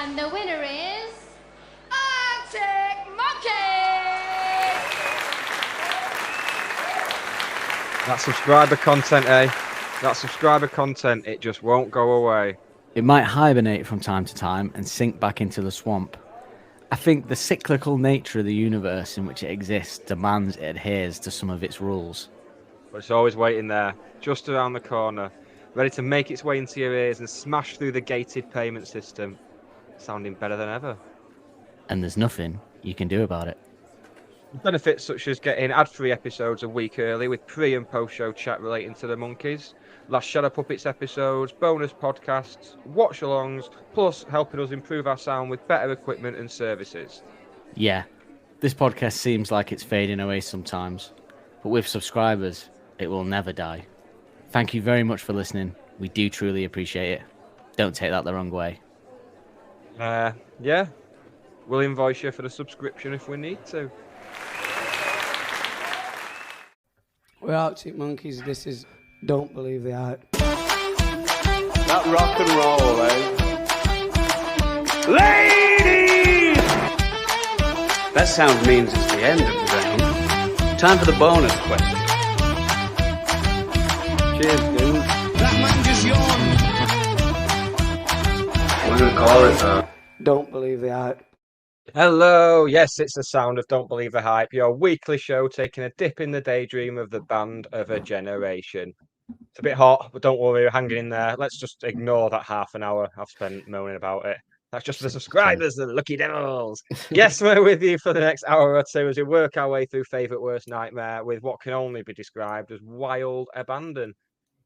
And the winner is Arctic Monkeys! That subscriber content, eh? That subscriber content, it just won't go away. It might hibernate from time to time and sink back into the swamp. I think the cyclical nature of the universe in which it exists demands it adheres to some of its rules. But it's always waiting there, just around the corner, ready to make its way into your ears and smash through the gated payment system, sounding better than ever. And there's nothing you can do about it. Benefits such as getting ad-free episodes a week early with pre- and post-show chat relating to the monkeys, last Shadow Puppets episodes, bonus podcasts, watch-alongs, plus helping us improve our sound with better equipment and services. Yeah, this podcast seems like it's fading away sometimes, but with subscribers, it will never die. Thank you very much for listening. We do truly appreciate it. Don't take that the wrong way. Yeah, we'll invoice you for the subscription if we need to. We're Arctic Monkeys. This is Don't Believe the Hype. That rock and roll, eh? Ladies! That sound means it's the end of the round. Time for the bonus question. Cheers, dude. That man just yawned. We're gonna call it though. Don't Believe the Hype. Hello, yes, it's the sound of Don't Believe the Hype, your weekly show taking a dip in the daydream of the band of a generation. It's a bit hot, but don't worry, we're hanging in there. Let's just ignore that half an hour I've spent moaning about it. That's just for the subscribers, the lucky devils. Yes, we're with you for the next hour or two as we work our way through Favourite Worst Nightmare with what can only be described as wild abandon.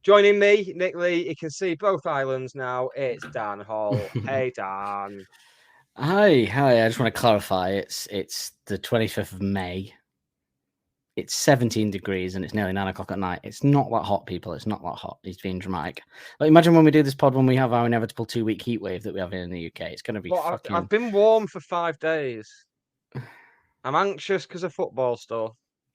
Joining me, Nick Lee, you can see both islands now. It's Dan Holt. Hey, Dan. Hi. I just want to clarify. It's the 25th of May. It's 17 degrees and it's nearly 9 o'clock at night. It's not that hot, people. It's not that hot. He's being dramatic. Like, imagine when we do this pod when we have our inevitable 2-week heat wave that we have here in the UK. It's going to be fucking... I've been warm for 5 days. I'm anxious because of football stuff.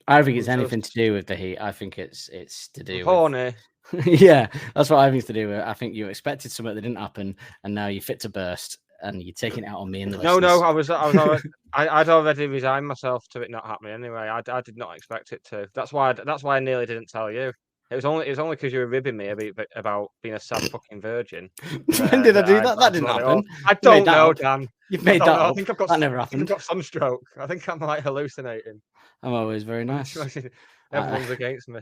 I don't think it's anything to do with the heat. I think it's to do horny. With... Yeah, that's what I think it's to do with. I think you expected something that didn't happen and now you're fit to burst. And you're taking it out on me and the listeners. No, I'd already resigned myself to it not happening anyway. I did not expect it to. That's why I nearly didn't tell you. It was only because you were ribbing me about being a sad fucking virgin. When did I do that? That didn't happen. I don't know, Dan. You've made that up. I think that never happened. I've got sunstroke. I think I'm like hallucinating. I'm always very nice. Everyone's against me.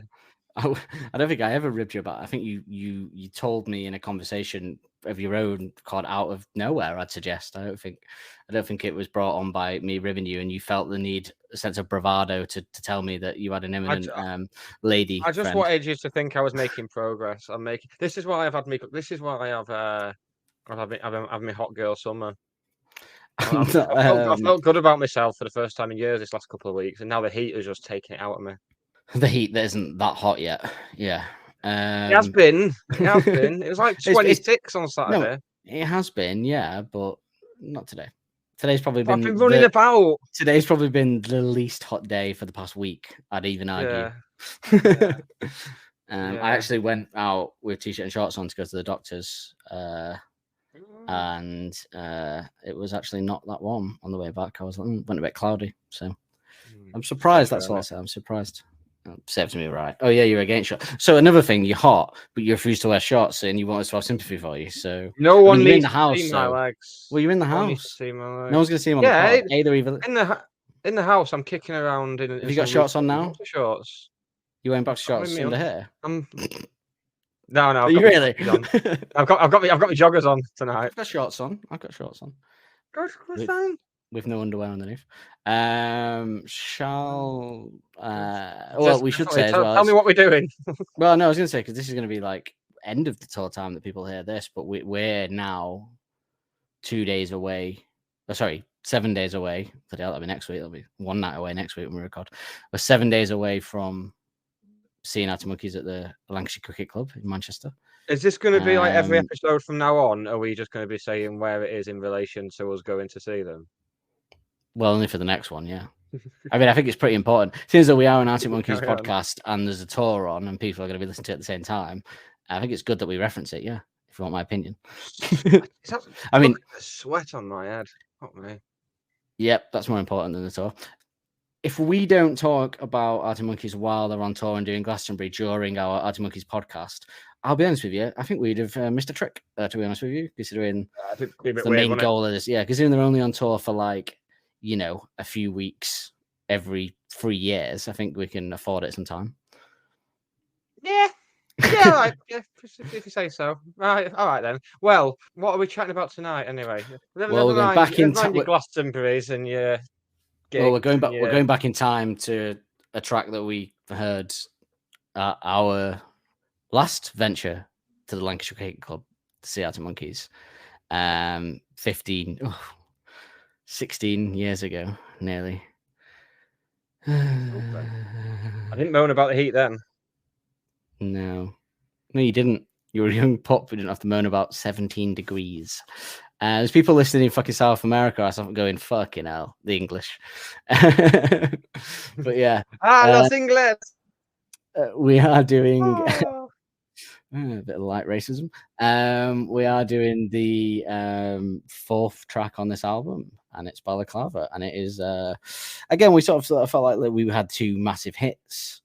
I don't think I ever ribbed you about it. I think you told me in a conversation of your own, called out of nowhere, I'd suggest. I don't think it was brought on by me ribbing you, and you felt the need, a sense of bravado to tell me that you had an imminent lady. I just friend. wanted you to think I was making progress. This is why I've had my hot girl summer. I felt good about myself for the first time in years this last couple of weeks, and now the heat is just taking it out of me. The heat that isn't that hot yet. Yeah. It has been. It was like 26 on Saturday. No, it has been, yeah, but not today. Today's probably been. I've been running about. Today's probably been the least hot day for the past week. I'd even argue. Yeah. I actually went out with t-shirt and shorts on to go to the doctor's, and it was actually not that warm on the way back. I went a bit cloudy, so I'm surprised. That's all I said. I'm surprised. Saved to me, right? Oh yeah, you're against shorts. So another thing, you're hot, but you refuse to wear shorts, and you want us to have sympathy for you. So no one needs in the house, to see my legs. Well, you're in the house. No one's going to see them on the pod. Either in the house, I'm kicking around. Have you got shorts on now? Shorts. You wearing back to shorts under here? No. Are you really? I've got my joggers on tonight. I've got shorts on. Good thing. With no underwear underneath. We should say as well. Tell me what we're doing. Well, no, I was going to say, because this is going to be like end of the tour time that people hear this, but we're now 2 days away. 7 days away. That'll be next week. That'll be one night away next week when we record. We're 7 days away from seeing Arctic Monkeys at the Lancashire Cricket Club in Manchester. Is this going to be like every episode from now on? Or are we just going to be saying where it is in relation to us going to see them? Well, only for the next one, yeah. I mean, I think it's pretty important. Since we are an Arctic Monkeys podcast and there's a tour on and people are going to be listening to it at the same time, I think it's good that we reference it, yeah. if you want my opinion. I mean, the sweat on my head. Not me. Yep, that's more important than the tour. If we don't talk about Arctic Monkeys while they're on tour and doing Glastonbury during our Arctic Monkeys podcast, I'll be honest with you, I think we'd have missed a trick, to be honest with you, considering the main goal of this. Yeah, considering they're only on tour for like, a few weeks every 3 years, I think we can afford it some time. Yeah. Yeah, right. Yeah, if you say so. Right, all right then. Well, what are we chatting about tonight anyway? Well, we're going back in time. Your Glastonbury's and your gigs. Well, we're going back. We're going back in time to a track that we heard at our last venture to the Lancashire Cricket Club to see Arctic Monkeys. 16 years ago, nearly. I didn't moan about the heat then. No, you didn't. You were a young pup who didn't have to moan about 17 degrees. There's people listening in fucking South America. I saw going, fucking hell, the English. But yeah. Los Ingles. We are doing a bit of light racism. We are doing the 4th track on this album, and it's Balaclava. And it is, again, we sort of felt like we had 2 massive hits.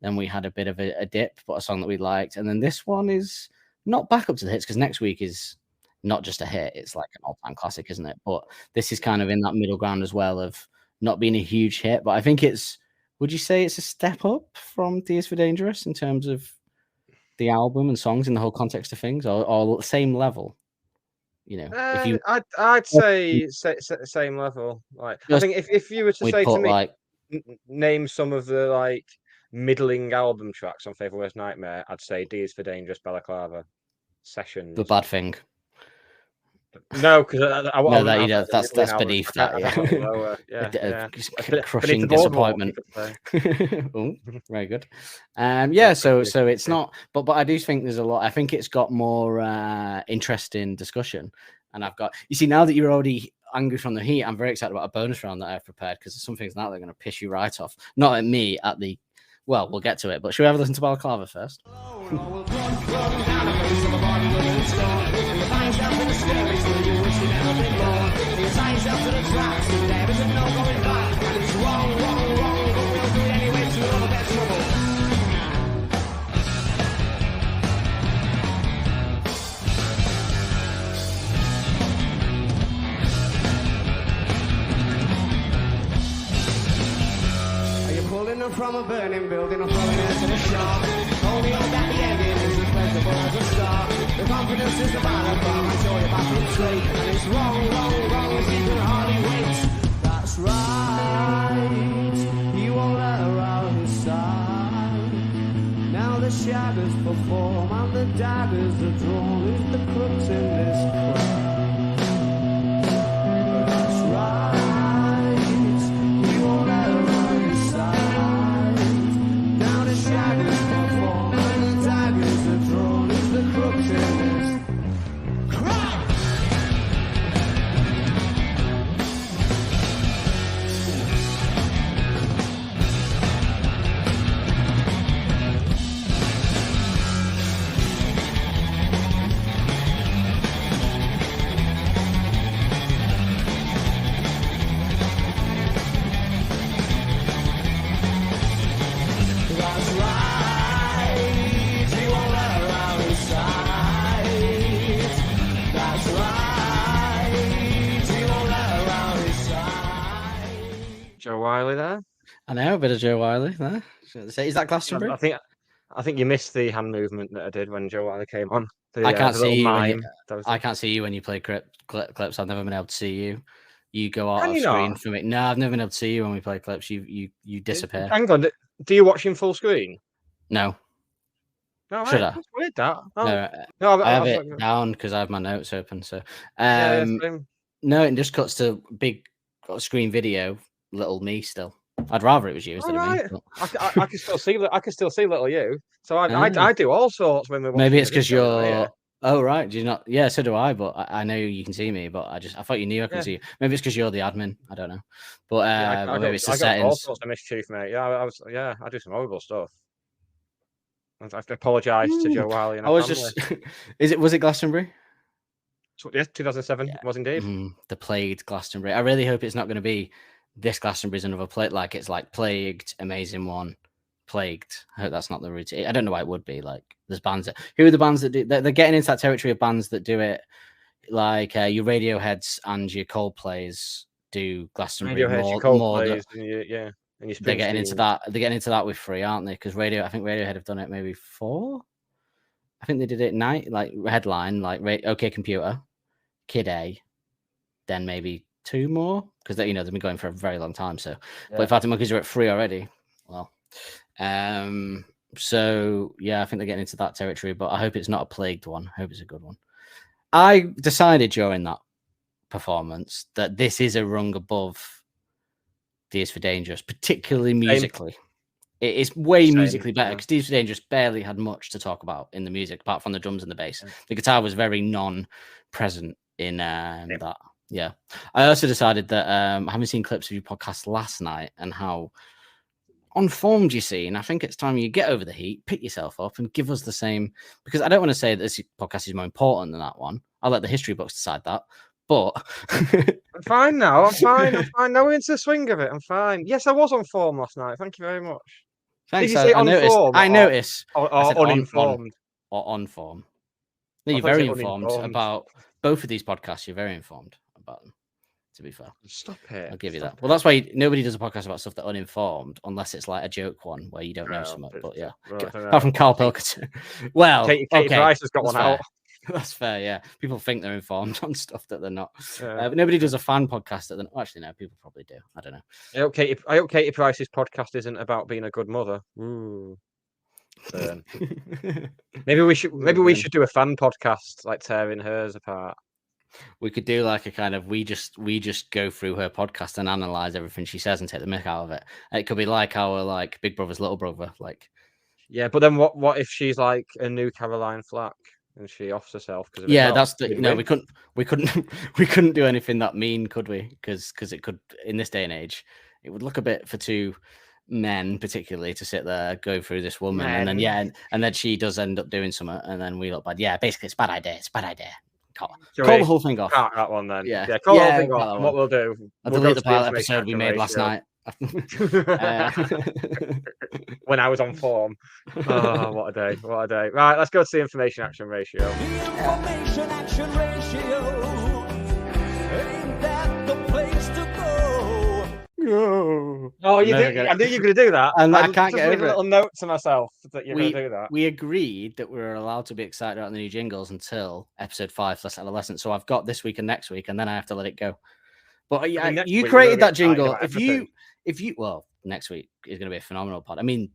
Then we had a bit of a dip, but a song that we liked. And then this one is not back up to the hits, because next week is not just a hit. It's like an all-time classic, isn't it? But this is kind of in that middle ground as well of not being a huge hit. But I think would you say it's a step up from Tears for Dangerous in terms of the album and songs in the whole context of things, or same level? If you, I'd say same level. Like, I think if you were to say to me, name some of the like middling album tracks on Faithful Worst Nightmare, I'd say Tears for Dangerous, Balaclava, Sessions, The Bad Thing. No, because that's beneath that. Crushing disappointment. Oh, very good. So it's not, but I do think there's a lot. I think it's got more interesting discussion, and you see, now that you're already angry from the heat, I'm very excited about a bonus round that I've prepared, because there's some things now that are going to piss you right off. Not at me, well, we'll get to it, but should we have a listen to Balaclava first? From a burning building, I'm throwing it to the shop. Only hope that the ending is as pleasurable as the start. The confidence is the battleground, I show you back in straight. And it's wrong, as you can hardly wait. That's right, you won't let her out his side. Now the shadows perform and the daggers are drawn. Who's the crooks in this crowd? That's right, you won't let her out his side. Shadows perform and the daggers are drawn. Is the crooks in this crowd? Joe Wiley there. I know, a bit of Joe Wiley there. Is that Glastonbury? I think you missed the hand movement that I did when Joe Wiley came on. I can't see you. I can't see you when you play clips. I've never been able to see you. You go out of screen for me. No, I've never been able to see you when we play clips. You disappear. Hang on. Do you watch him full screen? No. No, right. Should I? That's weird, that. No, I have it down because I have my notes open. So, no, it just cuts to big screen video. Little me still. I'd rather it was you instead of me. But... I can still see. I can still see little you. So I do all sorts when we're watching. Maybe it's because you're. Yeah. Oh right, do you not? Yeah, so do I. But I know you can see me. But I thought you knew I could see you. Maybe it's because you're the admin. I don't know. But maybe it's the settings. All sorts of mischief, mate. Yeah, I do some horrible stuff. I have to apologise to Joe Wiley and I her was family. just. Was it Glastonbury? Yes, 2007 was indeed. The plagued Glastonbury. I really hope it's not going to be this Glastonbury's another plague. Like it's like plagued, amazing one, plagued. I hope that's not the routine. I don't know why it would be. Like there's bands that. Who are the bands that do? They're getting into that territory of bands that do it. Like your Radioheads and your Coldplays do Glastonbury Radiohead, your Coldplays, and your they're getting into Springsteens. that. They're getting into that with free, aren't they? Because I think Radiohead have done it maybe 4. I think they did it night, like headline, like OK Computer, Kid A, then maybe 2 more because they've been going for a very long time. So, but if Arctic Monkeys are at 3 already, well, so yeah, I think they're getting into that territory. But I hope it's not a plagued one. I hope it's a good one. I decided during that performance that this is a rung above Tears for Dangerous, particularly musically. It is way musically better because Tears for Dangerous barely had much to talk about in the music apart from the drums and the bass. The guitar was very non-present in that. Yeah. I also decided that having seen clips of your podcast last night and how unformed you seem, I think it's time you get over the heat, pick yourself up and give us the same, because I don't want to say that this podcast is more important than that one. I'll let the history books decide that. But I'm fine now. I'm fine. Now we're into the swing of it. I'm fine. Yes, I was on form last night. Thank you very much. Thanks. Did you say I noticed. Or I said uninformed? On form. No, I you're thought you very said informed uninformed. about both of these podcasts. You're very informed about them, to be fair. Stop it. I'll give you that. Well, that's why nobody does a podcast about stuff that uninformed unless it's like a joke one where you don't know so much. But yeah, apart from Carl Pilkington. Well, Katie Price has got one out. That's fair, yeah. People think they're informed on stuff that they're not. But nobody does a fan podcast that they're... Actually, no, people probably do. I don't know. I hope Katie Price's podcast isn't about being a good mother. Ooh. Maybe we should do a fan podcast, like tearing hers apart. We could do like a kind of we just go through her podcast and analyze everything she says and take the mick out of it. It could be like our like Big Brother's little brother, like. Yeah, but then what if she's like a new Caroline Flack and she offs herself? That's we couldn't do anything that mean, could we? Because it could, in this day and age, it would look a bit for 2 men particularly to sit there go through this woman and then she does end up doing something and then we look bad. Yeah, basically it's a bad idea. Call the whole thing off. That one then. Yeah, call the whole thing off. What we'll do, I'll delete the pilot episode we made last night. When I was on form. Oh, what a day. Right, let's go to the information action ratio. The information action ratio. Ain't that the place to go? Oh, you did. I knew you were going to do that. And I can't get over it. A little note to myself that you're going to do that. We agreed that we were allowed to be excited about the new jingles until episode 5, Less Adolescent. So I've got this week and next week, and then I have to let it go. But you created that jingle. Well, next week is going to be a phenomenal pod. I mean,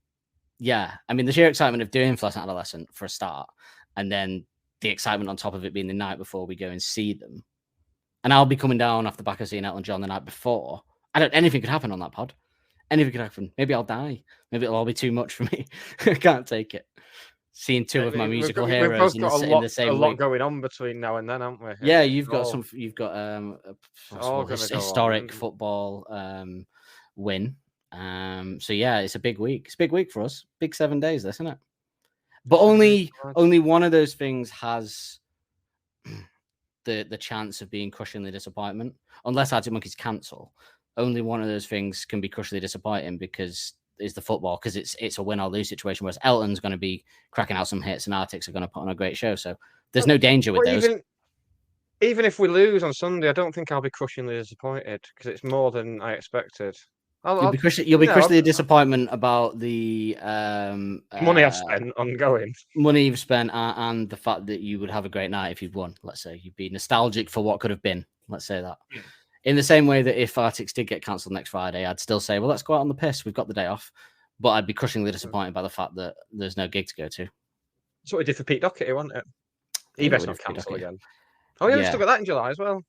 the sheer excitement of doing Fluorescent Adolescent for a start, and then the excitement on top of it being the night before we go and see them. And I'll be coming down off the back of seeing Elton John the night before. Anything could happen on that pod. Anything could happen. Maybe I'll die. Maybe it'll all be too much for me. I can't take it. Seeing 2 of my musical heroes in the same week. A lot going on between now and then, haven't we? Yeah, you've got a historic football win. So yeah, it's a big week. It's a big week for us. Big 7 days, isn't it? But only one of those things has the chance of being crushingly disappointment. Unless Arctic Monkeys cancel, only one of those things can be crushingly disappointing because is the football, because it's a win or lose situation. Whereas Elton's going to be cracking out some hits and Arctics are going to put on a great show. So there's no danger with those. Even if we lose on Sunday, I don't think I'll be crushingly disappointed because it's more than I expected. You'll be crushingly disappointment about the money I've spent on going. Money you've spent and the fact that you would have a great night if you'd won. Let's say you'd be nostalgic for what could have been. Let's say that. Yeah. In the same way that if Arctics did get cancelled next Friday, I'd still say, well, let's go out on the piss. We've got the day off. But I'd be crushingly disappointed by the fact that there's no gig to go to. That's what we did for Pete Doherty, wasn't it? He best not cancel again. Oh, yeah, we still got that in July as well.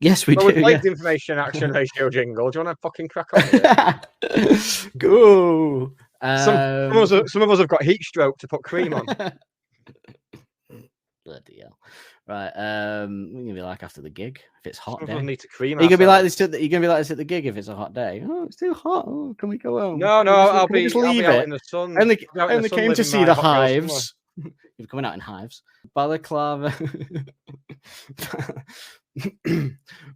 Yes, we do. We played the information action ratio jingle. Do you want to fucking crack on with it? Go. Some of us have got heat stroke to put cream on. Bloody hell. Right. What are you gonna be like after the gig if it's a hot Some of day? us need to cream Are you gonna be like ourselves. this? Are you gonna be like this at the gig if it's a hot day? Oh, it's too hot. Oh, can we go home? No, Can we just I'll leave be out it? in the sun. I only, I'll be out I in the only sun came to living see my the hot girl summer. hives. You're coming out in hives. Balaclava.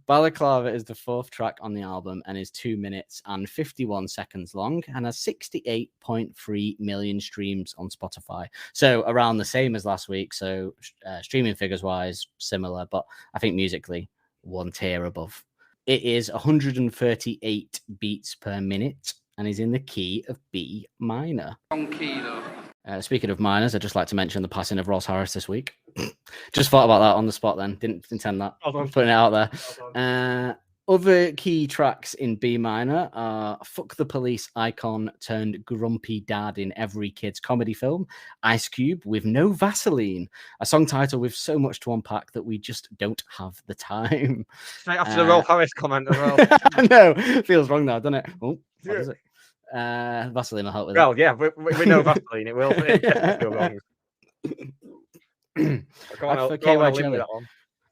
Balaclava is the 4th track on the album and is 2 minutes and 51 seconds long and has 68.3 million streams on Spotify. So around the same as last week. So streaming figures wise, similar, but I think musically 1 tier above. It is 138 beats per minute and is in the key of B minor. Wrong key though. Speaking of minors, I'd just like to mention the passing of Ross Harris this week. Just thought about that on the spot then. Didn't intend that. Putting it out there. Other key tracks in B minor are Fuck the Police icon turned grumpy dad in every kid's comedy film, Ice Cube with No Vaseline, a song title with so much to unpack that we just don't have the time. Straight after the Rolf Harris comment as well. No, feels wrong now, doesn't it? Oh, what is it? Vaseline will help with it. Well, yeah, we know Vaseline. It will feel wrong. Go on, For go on, KY I'll live Jelly. with that one.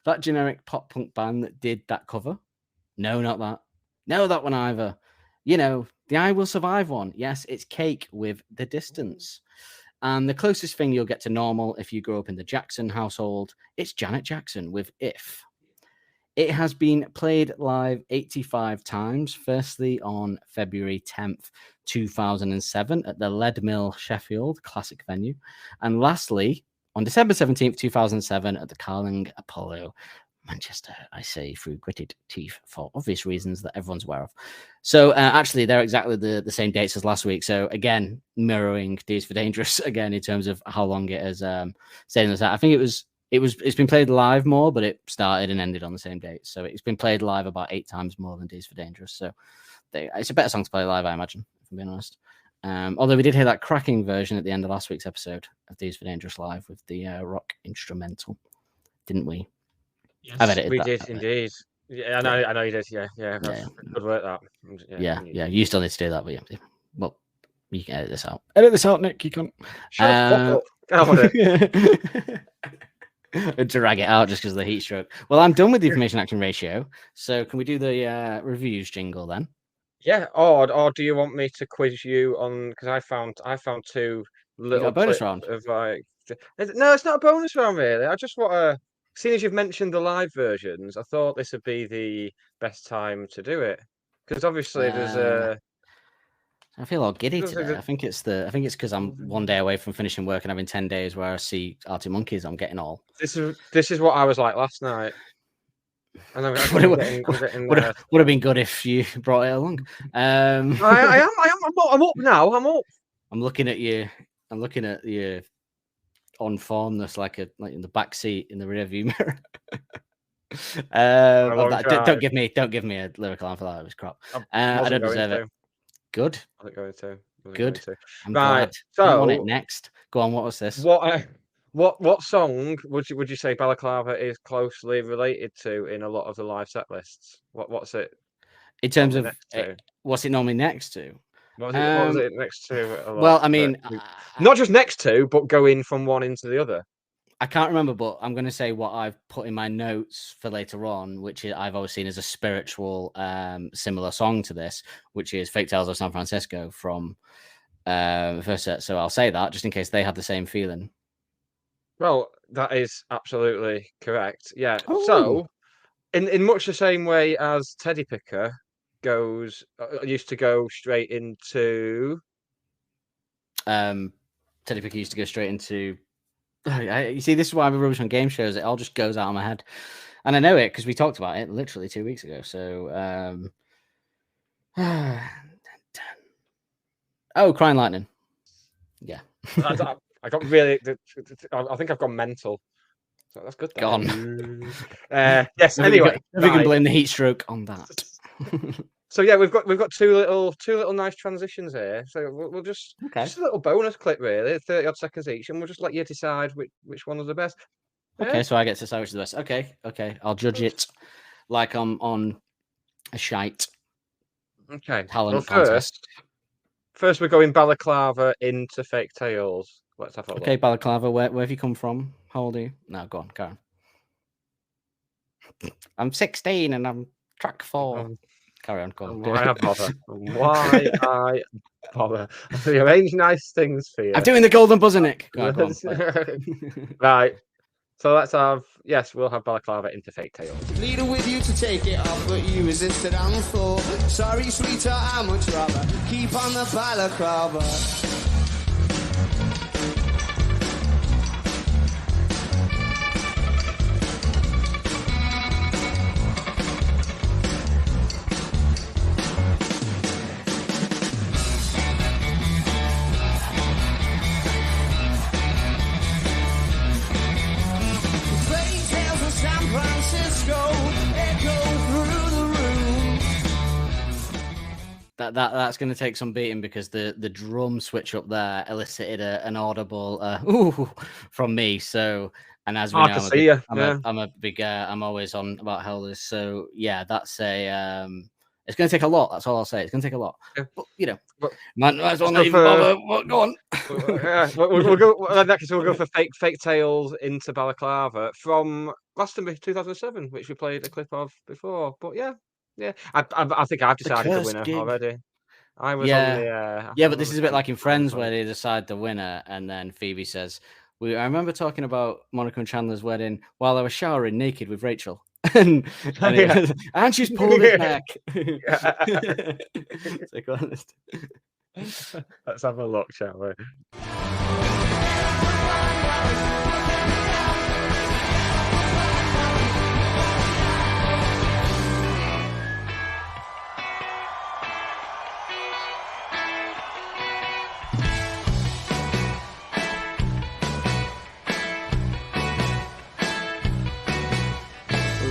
That generic pop punk band that did that cover? No, not that. No, that one either. You know, the I Will Survive one. Yes, it's Cake with The Distance. And the closest thing you'll get to normal if you grow up in the Jackson household, it's Janet Jackson with If. It has been played live 85 times, firstly on February 10th, 2007 at the Lead Mill, Sheffield, classic venue. And lastly, on December 17th, 2007 at the Carling Apollo, Manchester, I say through gritted teeth for obvious reasons that everyone's aware of. So actually, they're exactly the same dates as last week. So again, mirroring D's for Dangerous again in terms of how long it has stayed in the set. I think it's been played live more, but it started and ended on the same date. So it's been played live about 8 times more than D's for Dangerous. So it's a better song to play live, I imagine, if I'm being honest. Although we did hear that cracking version at the end of last week's episode of D's for Dangerous live with the rock instrumental, didn't we? Yes, I've edited we that, did indeed. Yeah, I know you did. Yeah. Good work that. Yeah. You still need to do that, but yeah. Well, you can edit this out. Edit this out, Nick. You can. Shut the fuck up. Get on with it. Drag it out just because of the heat stroke. Well, I'm done with the information action ratio. So can we do the reviews jingle then? Yeah. Or do you want me to quiz you on? Because I found 2 little bonus clips round? of like. No, it's not a bonus round really. I just want to. Seeing as you've mentioned the live versions, I thought this would be the best time to do it because obviously there's a. I feel all giddy There's today. a- I think it's because I'm 1 day away from finishing work and having 10 days where I see Arctic Monkeys. I'm getting all. This is what I was like last night. And I'm getting Would have been good if you brought it along. I'm up now. I'm up. I'm looking at you. I'm looking at you on formness like in the back seat in the rear view mirror. Don't give me a lyrical line for that. It was crap. I don't deserve it. Good. I wasn't going to. Good. I'm Right. glad. So I'm on it next. Go on. What was this? What song would you say Balaclava is closely related to in a lot of the live set lists? What's it? In terms of next to? what's it normally next to? What was it next to? A lot? Well, I mean, not just next to, but going from one into the other. I can't remember, but I'm going to say what I've put in my notes for later on, which I've always seen as a spiritual, similar song to this, which is "Fake Tales of San Francisco" from the first set. So I'll say that just in case they had the same feeling. Well, that is absolutely correct. Yeah. Oh. So, in much the same way as Teddy Picker used to go straight into. Teddy Picker used to go straight into. You see, this is why I'm rubbish on game shows. It all just goes out of my head, and I know it because we talked about it literally 2 weeks ago. So, Crying Lightning. Yeah. I got really. I think I've gone mental. So that's good. Gone. Yes. Anyway, we can blame the heat stroke on that. So yeah, we've got two little nice transitions here. So we'll just a little bonus clip really, 30 odd seconds each, and we'll just let you decide which one is the best. Okay, so I get to decide which is the best. Okay, I'll judge it like I'm on a shite. Okay. Talent well, contest. First we're going Balaclava into Fake Tales. Let's have a look. Okay, Balaclava, where have you come from? How old are you? No, go on, Karen. I'm 16 and I'm track 4. Carry on, go on. Why I bother? Why I bother? I arrange nice things for you. I'm doing the golden buzzer, Nick. Go on, play. Right. So let's have, yes, we'll have Balaclava into Fake Tales. Leader with you to take it off, but you resisted on the floor. Sorry, sweetheart, I much rather keep on the balaclava. Fake tales of San Francisco echo through the room. That's going to take some beating because the drum switch up there elicited an audible ooh from me. So, and as we I know, can see you. I'm a big I'm always on about howlers. So yeah, that's a it's going to take a lot. That's all I'll say. It's going to take a lot. Yeah. But you know, But- man, might as well so not even for- bother. Go on. Yeah, we'll go. In that case, we'll go for Fake Tales into Balaclava from Glastonbury 2007, which we played a clip of before. But yeah. I think I've decided the cursed winner gig. already. I was Yeah. on the. Yeah, but this is a bit like in Friends where they decide the winner, and then Phoebe says, I remember talking about Monica and Chandler's wedding while I was showering naked with Rachel." and Yeah. and she's pulled it back. Yeah. So go on, Let's have a look, shall we?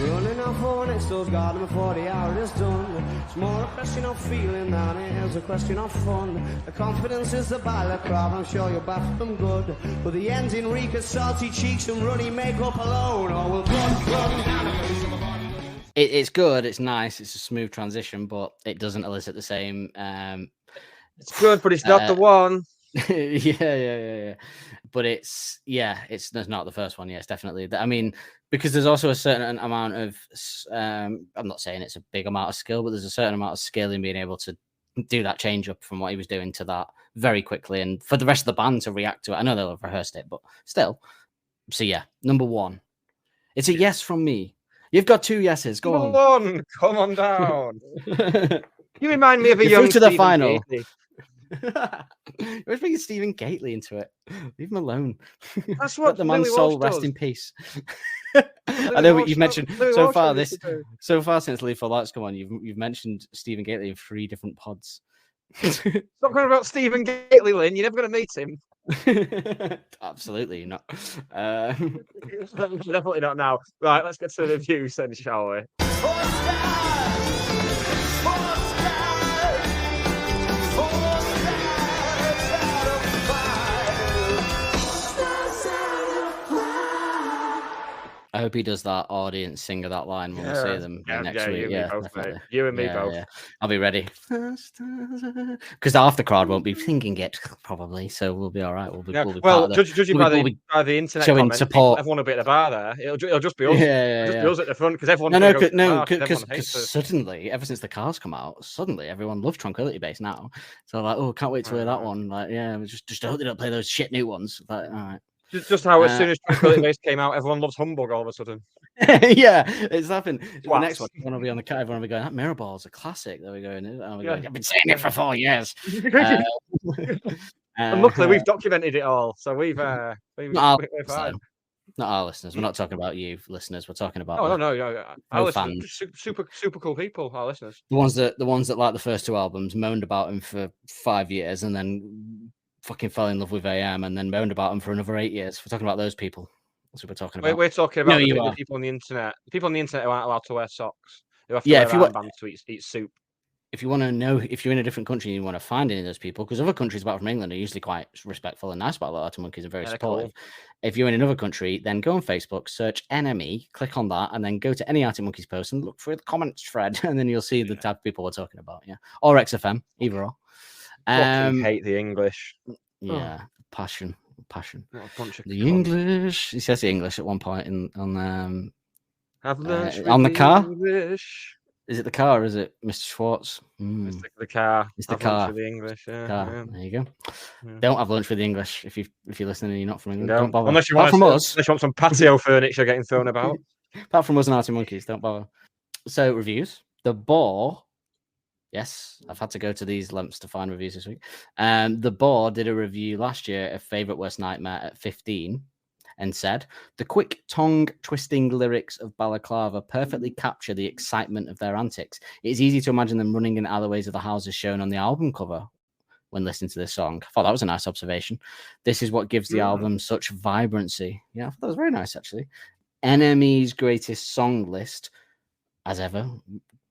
Running off for next door's garden before the hour is done. It's more a question of feeling than it is a question of fun. The confidence is the balaclava, I'm sure you'll baff them good. But the ending reek of salty cheeks and runny makeup alone. Or we'll It's good, it's nice, it's a smooth transition, but it doesn't elicit the same. It's good, but it's not the one. yeah. But it's not the first one. Yeah, it's definitely. I mean, because there's also a certain amount of. I'm not saying it's a big amount of skill, but there's a certain amount of skill in being able to do that change up from what he was doing to that very quickly, and for the rest of the band to react to it. I know they'll have rehearsed it, but still. So yeah, number 1. It's a yes from me. You've got 2 yeses. Go on. Come on, come on down. You remind me of a You're young through to the Stephen final. Gately. You're bringing Stephen Gately into it. Leave him alone. That's Let what the man's Louis soul Walsh rest does. in peace. I know, but you've mentioned so far since Lethal Lights come on, you've mentioned Stephen Gately in 3 different pods. Stop talking about Stephen Gately, Lynn. You're never going to meet him. Absolutely not. Definitely not now. Right, let's get to the reviews then, shall we? I hope he does that audience sing of that line when we see them next week. You and me both, mate. You and me both. Yeah. I'll be ready. Because half the crowd won't be thinking it, probably. So we'll be all right. We'll be Well, judging by the internet showing comments, support. everyone will be at the bar there. It'll just be us. Just be us at the front because everyone. Because suddenly, ever since the cars come out, suddenly everyone loves Tranquility Base now. So like, oh, can't wait to hear that one. Like, yeah, just hope they don't play those shit new ones. Like, all right. Just how as soon as Tranquility Base came out, everyone loves Humbug all of a sudden. Yeah, it's happened. The next one, everyone will be on the cat. Everyone will be going, that mirror ball is a classic. There we go. Going, I've been saying it for 4 years. And luckily, we've documented it all. So we're fine. Not our listeners. We're not talking about you, listeners. We're talking about No. Our listeners, super cool people. Our listeners, the ones that like the first 2 albums, moaned about him for 5 years, and then fucking fell in love with AM, and then moaned about him for another 8 years. We're talking about those people. That's what we're talking about. We're talking about the people on the internet. The people on the internet who aren't allowed to wear socks. Who have to Yeah, wear armbands to eat soup. If you want to know, if you're in a different country and you want to find any of those people, because other countries apart from England are usually quite respectful and nice about Arctic Monkeys and very supportive. Cool. If you're in another country, then go on Facebook, search NME, click on that, and then go to any Arctic Monkeys post and look for the comments thread, and then you'll see the type of people we're talking about. Yeah, or XFM, either or. Hate the English. Yeah, passion. What a bunch of the English. He says the English at one point on I've lunch with on the car? English. Is it the car or is it Mr. Schwartz? It's the car. It's the Have lunch car. with the English. Yeah, Car. yeah. There you go. Yeah. Don't have lunch with the English if you're listening and you're not from England. Don't bother. Unless you Apart want from us. Unless you want some patio furniture getting thrown about. Apart from us and Arctic Monkeys, don't bother. So reviews. The Boar. Yes, I've had to go to these lengths to find reviews this week. The Boar did a review last year of Favorite Worst Nightmare at 15 and said, the quick tongue-twisting lyrics of Balaclava perfectly capture the excitement of their antics. It's easy to imagine them running in alleyways of the houses shown on the album cover when listening to this song. I thought that was a nice observation. This is what gives the album such vibrancy. Yeah, I thought that was very nice, actually. Enemy's greatest song list, as ever,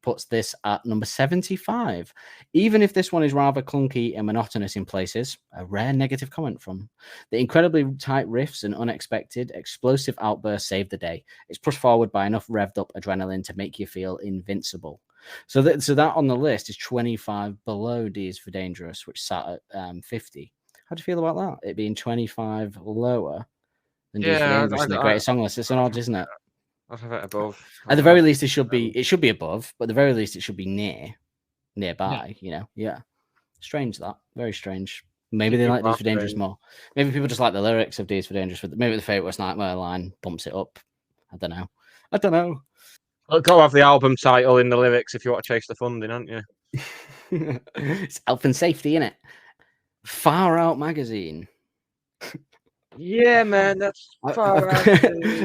puts this at number 75. Even if this one is rather clunky and monotonous in places, a rare negative comment from. The incredibly tight riffs and unexpected explosive outbursts save the day. It's pushed forward by enough revved up adrenaline to make you feel invincible. So that on the list is 25 below D is for Dangerous, which sat at 50. How do you feel about that? It being 25 lower than D is for Dangerous in the greatest song list. It's an odd, isn't it? I'll have it above. At the very least, it should be above, but at the very least, it should be nearby. Yeah. Strange that, very strange. Maybe they like D's for Dangerous more. Maybe people just like the lyrics of D's for Dangerous. Maybe the Favorite Worst Nightmare line bumps it up. I don't know. Well, go have the album title in the lyrics if you want to chase the funding, aren't you? It's health and safety, innit? Far Out magazine. Yeah, man, that's far out.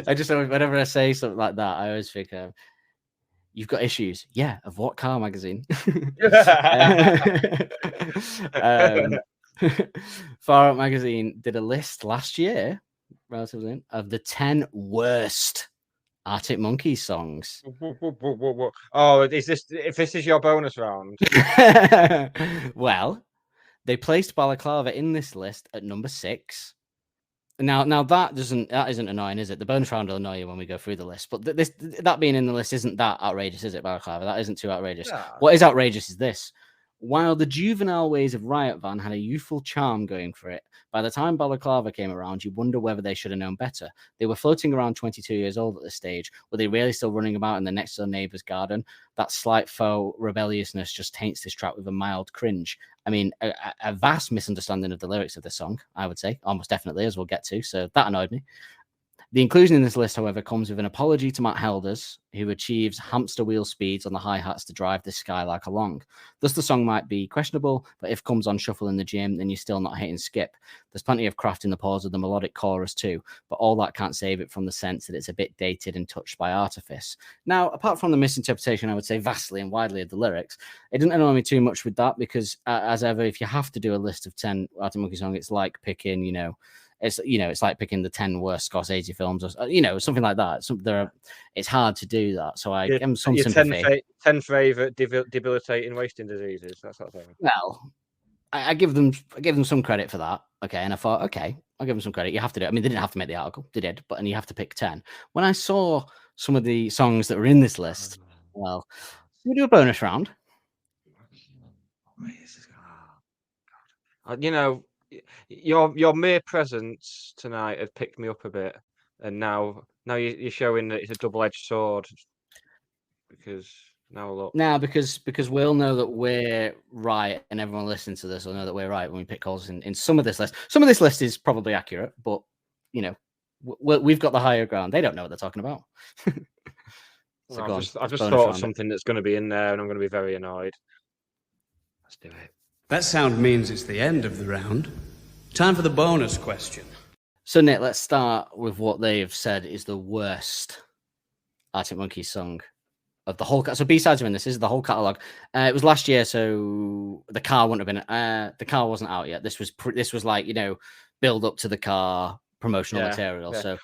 I just whenever I say something like that, I always think you've got issues. Yeah, of what car magazine? Far Out magazine did a list last year, relatively, of the 10 worst Arctic Monkeys songs. Oh, is this if this is your bonus round? Well, they placed Balaclava in this list at number 6. Now that isn't annoying, is it? The bonus round will annoy you when we go through the list, but that being in the list isn't that outrageous, is it, Balaclava? That isn't too outrageous. No. What is outrageous is this. While the juvenile ways of Riot Van had a youthful charm going for it, by the time Balaclava came around, you wonder whether they should have known better. They were floating around 22 years old at this stage. Were they really still running about in the next door neighbour's garden? That slight faux rebelliousness just taints this track with a mild cringe. I mean, a vast misunderstanding of the lyrics of the song, I would say, almost definitely, as we'll get to. So that annoyed me. The inclusion in this list, however, comes with an apology to Matt Helders, who achieves hamster wheel speeds on the hi-hats to drive this Skylark along. Thus, the song might be questionable, but if comes on shuffle in the gym, then you're still not hating skip. There's plenty of craft in the pause of the melodic chorus too, but all that can't save it from the sense that it's a bit dated and touched by artifice. Now, apart from the misinterpretation, I would say vastly and widely of the lyrics, it didn't annoy me too much with that because, as ever, if you have to do a list of 10 Arctic Monkeys songs, it's like picking, it's like picking the 10 worst Scorsese films, or something like that. It's hard to do that. So I am some sympathy. 10 favorite debilitating wasting diseases. That sort of thing. Well, I give them some credit for that. Okay, and I thought, okay, I'll give them some credit. You have to do it. I mean, they didn't have to make the article. They did, and you have to pick 10. When I saw some of the songs that were in this list, well, we do a bonus round. Your mere presence tonight had picked me up a bit, and now you're showing that it's a double-edged sword. Because now look. Now, because we'll know that we're right, and everyone listening to this will know that we're right when we pick calls in some of this list. Some of this list is probably accurate, but we've got the higher ground. They don't know what they're talking about. I've just thought of something that's going to be in there, and I'm going to be very annoyed. Let's do it. That sound means it's the end of the round. Time for the bonus question. So, Nick, let's start with what they've said is the worst Arctic Monkeys song of the whole. So B-sides are in this. This is the whole catalogue. It was last year, so the car wouldn't have been. The car wasn't out yet. This was like build up to the car promotional material. Yeah.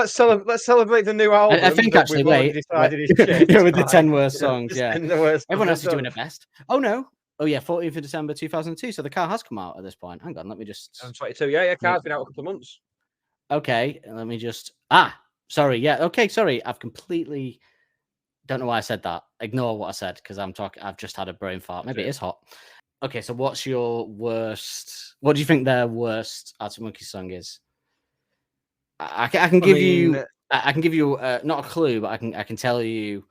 So let's celebrate the new album. I think actually, with the 10 worst songs. Yeah, everyone else is doing it best. Oh no. Oh yeah, 14th of December 2002. So the car has come out at this point. Hang on, let me just. 22. Yeah, car's been out a couple of months. Okay, let me just. Sorry. Yeah. Okay. Sorry, I've completely. Don't know why I said that. Ignore what I said because I've just had a brain fart. Maybe it is hot. Okay, so what's your worst? What do you think their worst Arctic Monkeys song is? I can give you I can give you not a clue, but I can tell you.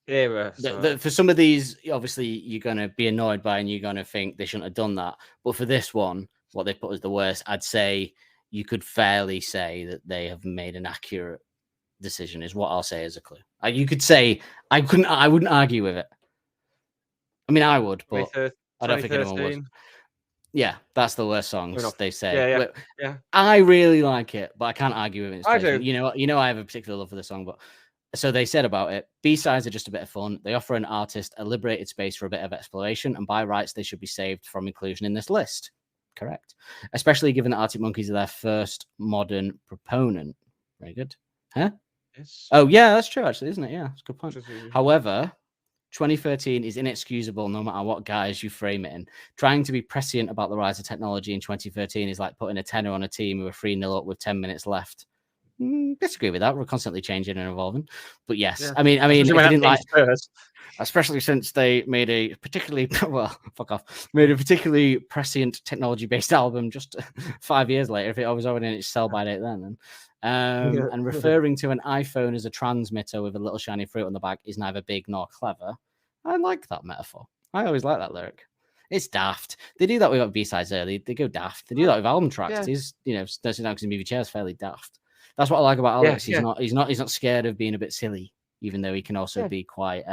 Era. For some of these, obviously, you're going to be annoyed by and you're going to think they shouldn't have done that. But for this one, what they put as the worst, I'd say you could fairly say that they have made an accurate decision, is what I'll say as a clue. You could say, I wouldn't argue with it. I mean, I would, but I don't think anyone would. Yeah, that's the worst songs, they say. Yeah. I really like it, but I can't argue with it. I do. You know, I have a particular love for the song, but so they said about it, B-sides are just a bit of fun. They offer an artist a liberated space for a bit of exploration, and by rights, they should be saved from inclusion in this list. Correct. Especially given that Arctic Monkeys are their first modern proponent. Very good. Huh? Yes. Oh, yeah, that's true, actually, isn't it? Yeah, that's a good point. However, 2013 is inexcusable no matter what guise you frame it in. Trying to be prescient about the rise of technology in 2013 is like putting a tenner on a team who are 3-0 up with 10 minutes left. Disagree with that. We're constantly changing and evolving. But yes, I mean, if you didn't like, especially since they made a particularly made a particularly prescient technology-based album just 5 years later. If it was already in its sell-by date then. And referring to an iPhone as a transmitter with a little shiny fruit on the back is neither big nor clever. I like that metaphor. I always like that lyric. It's daft. They do that with B-sides early. They go daft. They do that with album tracks. He's, Don't Sit Down 'Cause in Movie Chair is fairly daft. That's what I like about Alex. He's not scared of being a bit silly, even though he can also be quite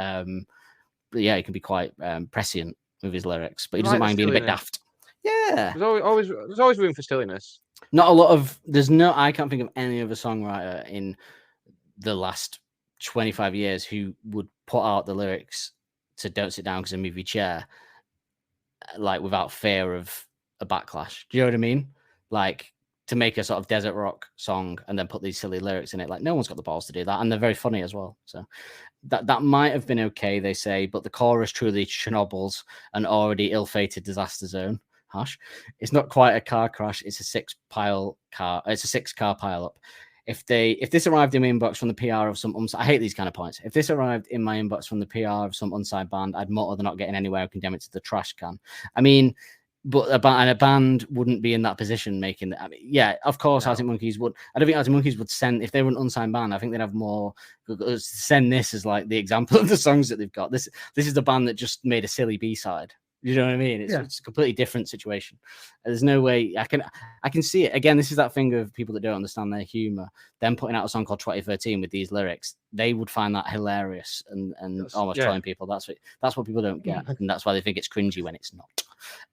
he can be quite prescient with his lyrics, but he doesn't mind being a bit daft. Yeah. There's always room for silliness. Not a lot of I can't think of any other songwriter in the last 25 years who would put out the lyrics to Don't Sit Down 'Cause in Movie Chair like without fear of a backlash. Do you know what I mean? Like, to make a sort of desert rock song and then put these silly lyrics in it. Like, no one's got the balls to do that. And they're very funny as well. So that might have been okay, they say, but the chorus truly Chernobyls an already ill-fated disaster zone. Harsh. It's not quite a car crash. It's a 6-car pile-up. If this arrived in my inbox from the PR of some I hate these kind of points. If this arrived in my inbox from the PR of some unsigned band, I'd mutter they're not getting anywhere and condemn it to the trash can. I mean, but a band wouldn't be in that position making that. I mean, yeah, of course, Arctic Monkeys would. I don't think Arctic Monkeys would send, if they were an unsigned band, I think they'd have more, send this as like the example of the songs that they've got. This is the band that just made a silly B-side. You know what I mean? It's a completely different situation. There's no way I can see it. Again, this is that thing of people that don't understand their humor. Them putting out a song called 2013 with these lyrics, they would find that hilarious and almost telling people that's what people don't get, and that's why they think it's cringy when it's not.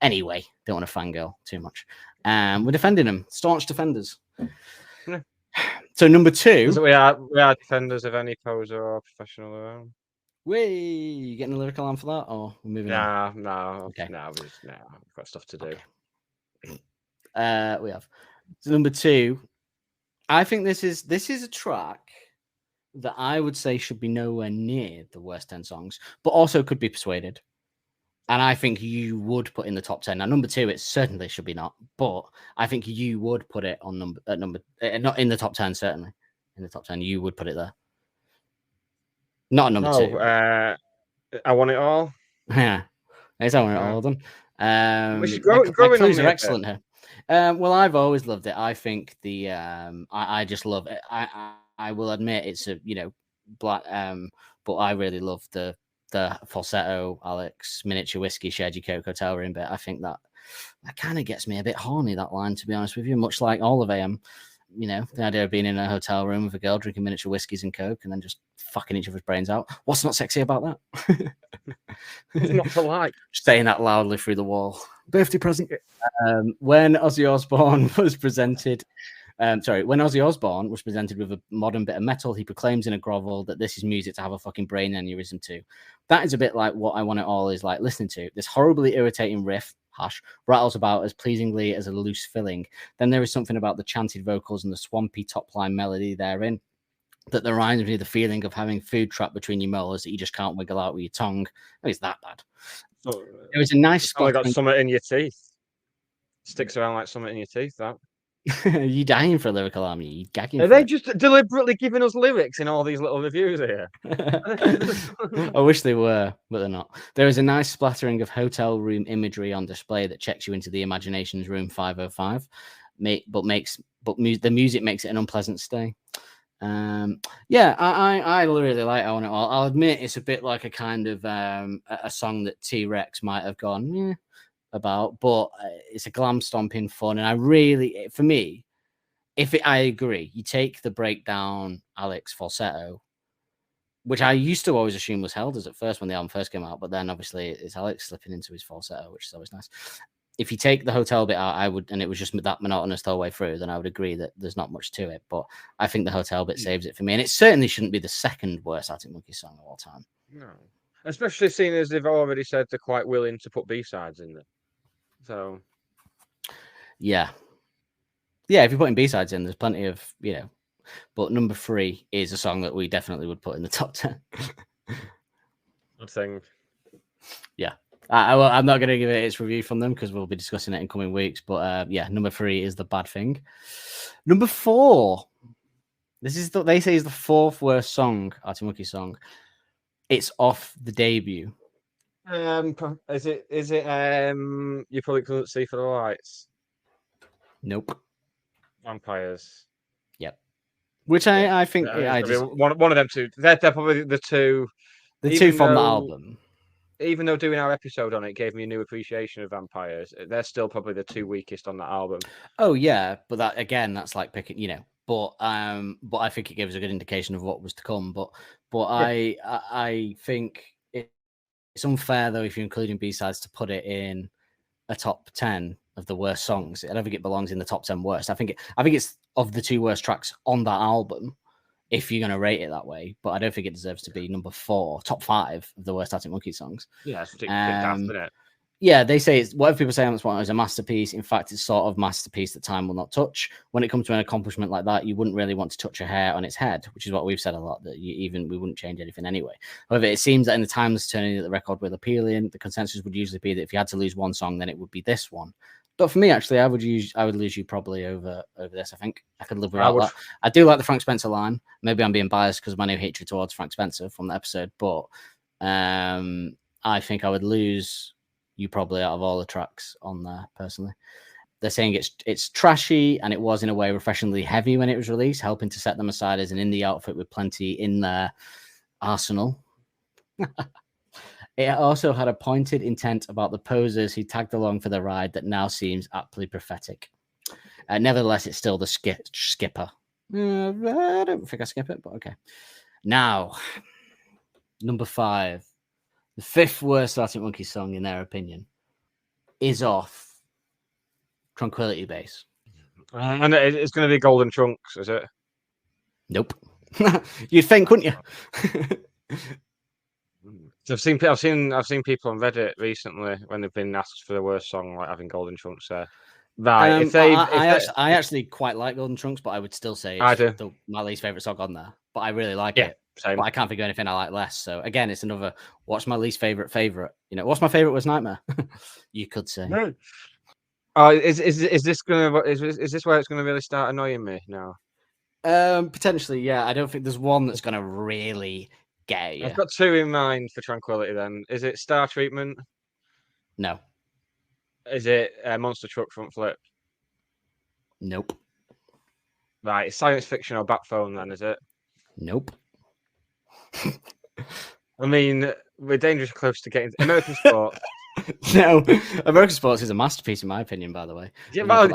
Anyway, don't want to fangirl too much. We're defending them, staunch defenders. So number 2, we are defenders of any poser or professional around. You getting a lyrical on for that, or we're moving on? No. Okay. No, we've got stuff to do. Okay. We have. So number 2, I think this is a track that I would say should be nowhere near the worst 10 songs, but also could be persuaded. And I think you would put in the top 10. Now, number 2, it certainly should be not, but I think you would put it on number not in the top 10, certainly. In the top 10, you would put it there. Not number 2. I Want It All. Yeah, it's I Want It All done. We should growing clues are excellent here. Well, I've always loved it. I think the I just love it. I will admit it's a black but I really love the falsetto Alex miniature whiskey shared your Coke hotel room bit. I think that kind of gets me a bit horny, that line, to be honest with you, much like all of AM. The idea of being in a hotel room with a girl drinking miniature whiskeys and Coke and then just fucking each other's brains out. What's not sexy about that? It's not to like. Saying that loudly through the wall. Birthday present. When Ozzy Osbourne was presented with a modern bit of metal, he proclaims in a grovel that this is music to have a fucking brain aneurysm to. That is a bit like what I Want It All is like listening to. This horribly irritating riff, rattles about as pleasingly as a loose filling. Then there is something about the chanted vocals and the swampy top line melody therein that reminds me of the feeling of having food trapped between your molars that you just can't wiggle out with your tongue. Oh, it's that bad. So, it was a nice spot. I got something in your teeth. Sticks around like something in your teeth, that. Are you dying for a lyrical army? Are you gagging? Are they just deliberately giving us lyrics in all these little reviews here? I wish they were, but they're not. There is a nice splattering of hotel room imagery on display that checks you into the imagination's room 505, but the music makes it an unpleasant stay. Yeah, I really like I Want It All. I'll admit it's a bit like a kind of a song that T-Rex might have gone about, but it's a glam stomping fun, and I really, for me, I agree, you take the breakdown Alex falsetto, which I used to always assume was held as at first when the album first came out, but then obviously it's Alex slipping into his falsetto, which is always nice. If you take the hotel bit out, I would, and it was just that monotonous the whole way through, then I would agree that there's not much to it. But I think the hotel bit saves it for me, and it certainly shouldn't be the second worst Arctic Monkeys song of all time. No, especially seeing as they've already said they're quite willing to put B-sides in there. So, yeah, if you're putting B-sides in, there's plenty of, But number 3 is a song that we definitely would put in the top 10. Good thing. Yeah. I'm not going to give it its review from them because we'll be discussing it in coming weeks. But number 3 is The Bad Thing. Number 4. This is they say is the 4th worst song, Arctic Monkeys song. It's off the debut. Is it You Probably Couldn't See for the Lights? Nope. Vampires. Yep. Which I think one of them two. They're probably the two. The two from the album. Even though doing our episode on it gave me a new appreciation of vampires, they're still probably the 2 weakest on that album. Oh yeah, but that again, that's like picking, But I think it gives a good indication of what was to come. But yeah. I think it's unfair though if you're including B-sides to put it in a top 10 of the worst songs. I don't think it belongs in the top 10 worst. I think it's of the 2 worst tracks on that album, if you're going to rate it that way. But I don't think it deserves to be number 4, top 5 of the worst Arctic Monkeys songs. Yeah, it's ridiculous, isn't it? Yeah, they say it's whatever people say on this one is a masterpiece. In fact, it's sort of masterpiece that time will not touch. When it comes to an accomplishment like that, you wouldn't really want to touch a hair on its head, which is what we've said a lot, that we wouldn't change anything anyway. However, it seems that in the timeless turning that the record will appealing, the consensus would usually be that if you had to lose one song, then it would be this one. But for me, actually, I would lose you probably over this. I think I could live without that. I do like the Frank Spencer line. Maybe I'm being biased because of my new hatred towards Frank Spencer from the episode, but I think I would lose you probably out of all the tracks on there personally. They're saying it's trashy, and it was in a way refreshingly heavy when it was released, helping to set them aside as an indie outfit with plenty in their arsenal. It also had a pointed intent about the posers who tagged along for the ride that now seems aptly prophetic. Nevertheless, it's still the skipper. I don't think I skip it, but okay. Now, number 5. The 5th worst Arctic Monkeys song, in their opinion, is off Tranquility Base. And it's going to be Golden Trunks, is it? Nope. You'd think, couldn't you? So I've seen people on Reddit recently when they've been asked for the worst song, like having Golden Trunks there. Right. I actually quite like Golden Trunks, but I would still say it's my least favorite song on there. But I really like it. Same. But I can't think of anything I like less. So again, it's another. What's my least favorite? What's my favorite was Nightmare. You could say. No. Is this where it's gonna really start annoying me now? Potentially, yeah. I don't think there's one that's gonna really get you. I've got 2 in mind for Tranquility. Then is it Star Treatment? No. Is it Monster Truck Front Flip? Nope. Right, it's Science Fiction or Backphone then, is it? Nope. I mean, we're dangerously close to getting American Sport. No, American Sports is a masterpiece in my opinion, by the way. Yeah, I love it.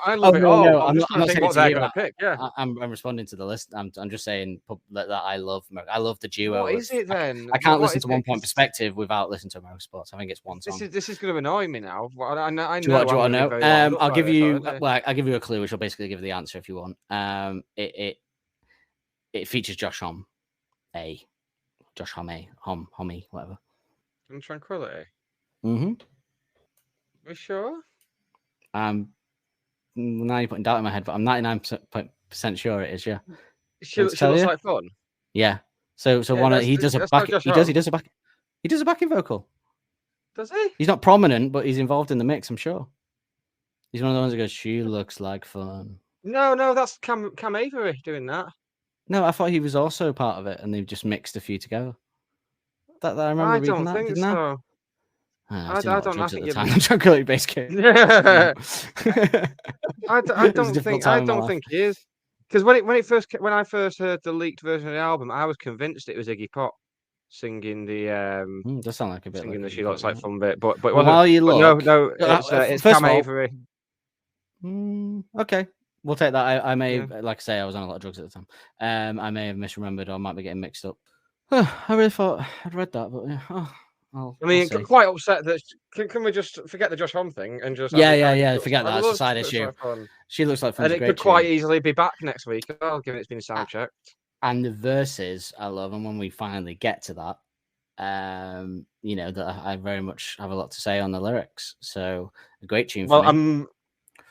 I love it all. No, I'm not saying what to they're you. going to pick. Yeah, I'm responding to the list. I'm just saying that I love the duo. What is it then? I can't listen to One Point Perspective without listening to American Sports. I think it's one song. This is going to annoy me now. I know. Do you want to know? I'll give you a clue, which will basically give you the answer if you want. It features Josh Homme, Homme, whatever. And Tranquility. Mm-hmm. Are you sure? Now you're putting doubt in my head, but I'm 99% sure it is. Yeah. She looks like fun. Yeah. So yeah, he does a backing vocal. Does he? He's not prominent, but he's involved in the mix. I'm sure. He's one of the ones that goes, "She looks like fun." No, that's Cam Avery doing that. No, I thought he was also part of it, and they've just mixed a few together. That I remember reading that. I don't think so. I don't think at the time. Tranquility Base game. Yeah. I don't think he is. Because when I first heard the leaked version of the album, I was convinced it was Iggy Pop singing the Does sound like a bit singing like the She Iggy Looks Pop, Like doesn't Fun bit, but it Well, wasn't. while you But look, no, it's first Cam of all, Avery. Okay, we'll take that. I may, Yeah. like I say, I was on a lot of drugs at the time. I may have misremembered or might be getting mixed up. I really thought I'd read that, but yeah. I'll see. Quite upset that. Can we just forget the Josh Homme thing and just Yeah. Forget that. It's a side issue. Fun. She Looks Like Fun. And it could quite easily be back next week, given it's been sound checked. And the verses I love, and when we finally get to that, that I very much have a lot to say on the lyrics. So a great tune for me.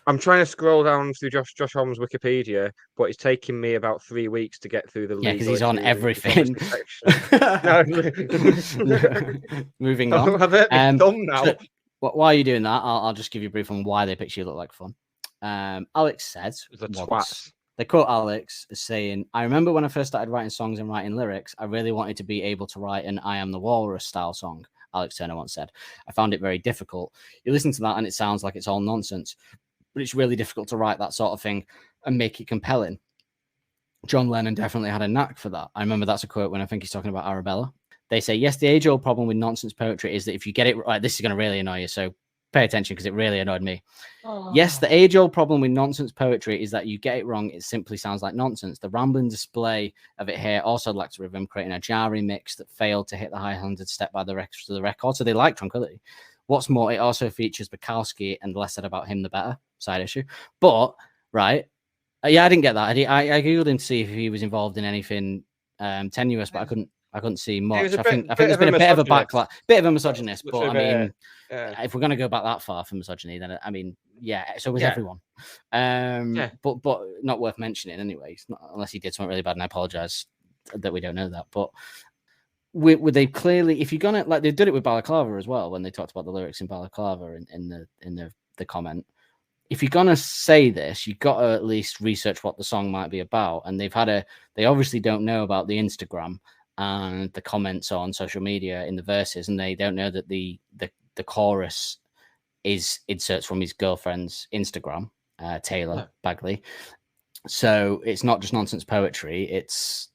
I'm trying to scroll down through Josh Homme's Wikipedia, but it's taking me about 3 weeks to get through the legal because he's on issues everything. Moving on. Done now. So, while you're doing that, I'll just give you a brief on why they picked She Look Like Fun. Alex said once, they quote Alex as saying, "I remember when I first started writing songs and writing lyrics, I really wanted to be able to write an I Am the Walrus style song." Alex Turner once said, "I found it very difficult. You listen to that and it sounds like it's all nonsense, but it's really difficult to write that sort of thing and make it compelling." John Lennon definitely had a knack for that. I remember that's a quote when I think he's talking about Arabella. They say, yes, the age-old problem with nonsense poetry is that if you get it right, this is going to really annoy you, so pay attention because it really annoyed me. Oh. Yes, the age-old problem with nonsense poetry is that you get it wrong, it simply sounds like nonsense. The rambling display of it here also lacks rhythm, creating a jarring mix that failed to hit the high-handed step by the rest of the record, so they like Tranquility. What's more, it also features Bukowski, and the less said about him, the better. Side issue. But, right, yeah, I didn't get that. I googled him to see if he was involved in anything tenuous, but I couldn't see much. I think there's been a bit of a backlash, bit of a misogynist. But I mean, if we're going to go back that far for misogyny, then I mean, yeah, so was everyone. But not worth mentioning anyway. Unless he did something really bad, and I apologize that we don't know that. But would they clearly, if you're gonna like, they did it with Balaclava as well when they talked about the lyrics in Balaclava in the comment. If you're gonna say this, you've got to at least research what the song might be about. And they obviously don't know about the Instagram and the comments on social media in the verses, and they don't know that the chorus is inserts from his girlfriend's Instagram, Taylor Bagley. So it's not just nonsense poetry; it's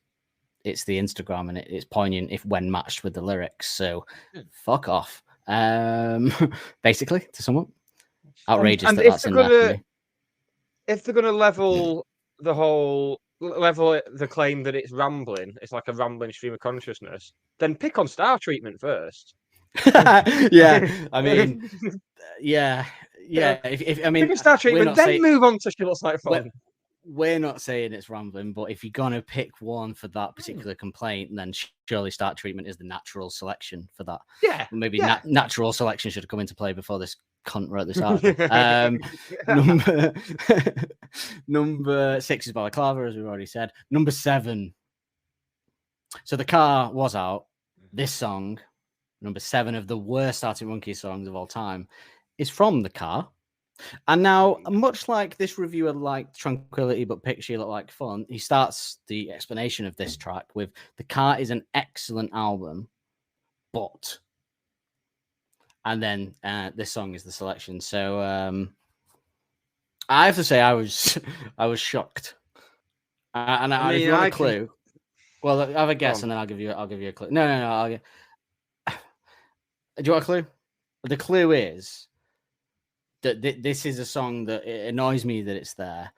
the Instagram, and it's poignant if when matched with the lyrics. So fuck off, basically, to someone. Outrageous and that's in there. If they're gonna level the claim that it's rambling, it's like a rambling stream of consciousness, then pick on Star Treatment first. Yeah, I mean, yeah. If I mean, pick on Star Treatment, then move on to She Looks Like Fun. We're not saying it's rambling, but if you're gonna pick one for that particular complaint, then surely Star Treatment is the natural selection for that. Yeah, maybe natural selection should have come into play before this cunt wrote this out. Number 6 is Balaclava, as we've already said. Number 7. So The Car was out. This song, number 7 of the worst Arctic Monkeys songs of all time, is from The Car. And now, much like this reviewer liked Tranquility but picked She Look Like Fun, he starts the explanation of this track with, The Car is an excellent album, but... And then this song is the selection. So I have to say I was shocked. And I if you want a clue, well, I have a guess, and then I'll give you a clue. No. Do you want a clue? The clue is that this is a song that it annoys me that it's there,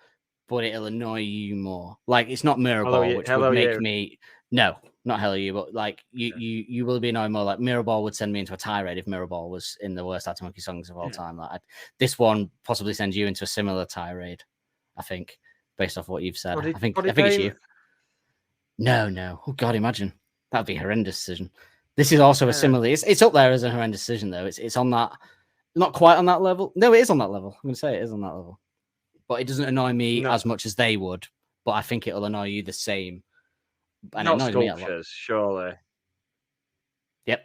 but it'll annoy you more. Like it's not Mirrorball, which would make me not Hello You, but like you will be annoyed more. Like Mirrorball would send me into a tirade if Mirrorball was in the worst Arctic Monkey songs of all time. Like this one possibly sends you into a similar tirade. I think, based off what you've said, I think it's you. No. Oh God, imagine that'd be a horrendous decision. This is also a similar. It's up there as a horrendous decision though. It's on that, not quite on that level. No, it is on that level. I'm going to say it is on that level, but it doesn't annoy me as much as they would. But I think it'll annoy you the same. And not Sculptures, surely. Yep.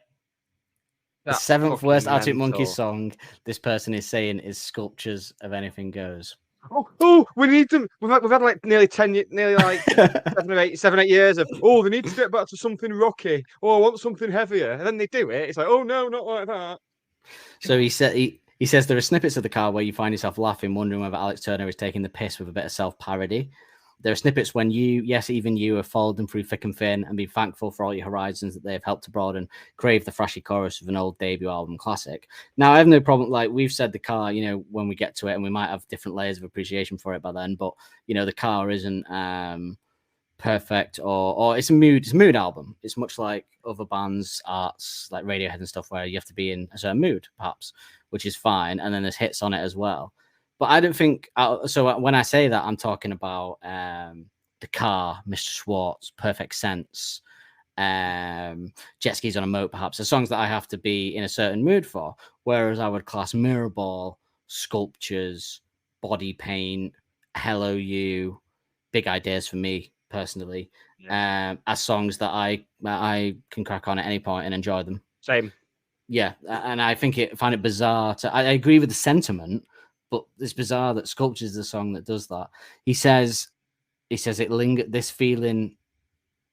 The 7th worst Arctic Monkey song this person is saying is Sculptures of Anything Goes. Oh, we need them. We've had like nearly 7 or 8 years of, they need to get back to something rocky. I want something heavier. And then they do it. It's like, oh no, not like that. So he says there are snippets of The Car where you find yourself laughing, wondering whether Alex Turner is taking the piss with a bit of self-parody. There are snippets when you, yes, even you, have followed them through thick and thin and be thankful for all your horizons that they have helped to broaden, crave the thrashy chorus of an old debut album classic. Now, I have no problem, like we've said, the car, you know, when we get to it, and we might have different layers of appreciation for it by then, but, you know, the car isn't perfect or it's a mood album. It's much like other bands, arts, like Radiohead and stuff, where you have to be in a certain mood, perhaps, which is fine. And then there's hits on it as well. But I don't think so. When I say that, I'm talking about The Car, Mr. Schwartz, Perfect Sense, Jet Skis on a Moat, perhaps. The songs that I have to be in a certain mood for. Whereas I would class Mirrorball, Sculptures, Body Paint, Hello You, Big Ideas for me personally, as songs that I can crack on at any point and enjoy them. Same. Yeah, and I find it bizarre. I agree with the sentiment. But it's bizarre that Sculptures is the song that does that. He says it lingered. This feeling,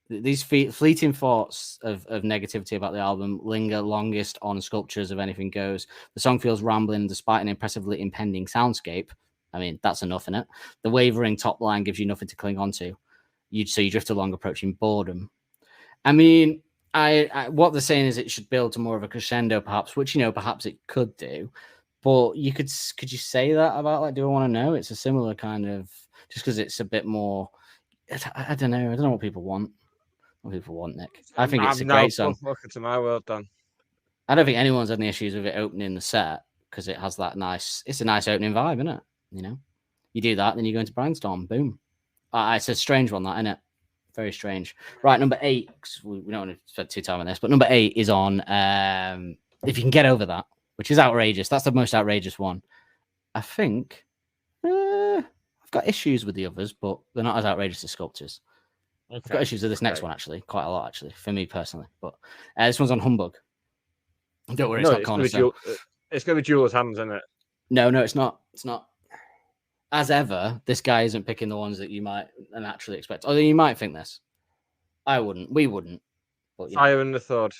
these fleeting thoughts of negativity about the album linger longest on Sculptures of Anything Goes. The song feels rambling despite an impressively impending soundscape. I mean, that's enough, innit? The wavering top line gives you nothing to cling on to. So you drift along approaching boredom. I mean, I what they're saying is it should build to more of a crescendo, perhaps, which, you know, perhaps it could do. But could you say that about, like, Do I Want to Know? It's a similar kind of, just because it's a bit more, I don't know. I don't know what people want. What people want, Nick. I think it's a great song. Welcome to my world, Dan. I don't think anyone's had any issues with it opening the set because it has that it's a nice opening vibe, isn't it? You know, you do that, then you go into Brainstorm, boom. It's a strange one, that, isn't it? Very strange. Right, number 8, 'cause we don't want to spend too time on this, but number 8 is on If You Can Get Over That, which is outrageous. That's the most outrageous one. I think I've got issues with the others, but they're not as outrageous as Sculptures. Okay. I've got issues with this next one, actually. Quite a lot, actually, for me personally. But this one's on Humbug. Don't worry, it's not Cornerstone. It's going to be Jewel's Hands, isn't it? No, it's not. It's not. As ever, this guy isn't picking the ones that you might naturally expect. Although you might think this. I wouldn't. We wouldn't. But, Fire in the Thud.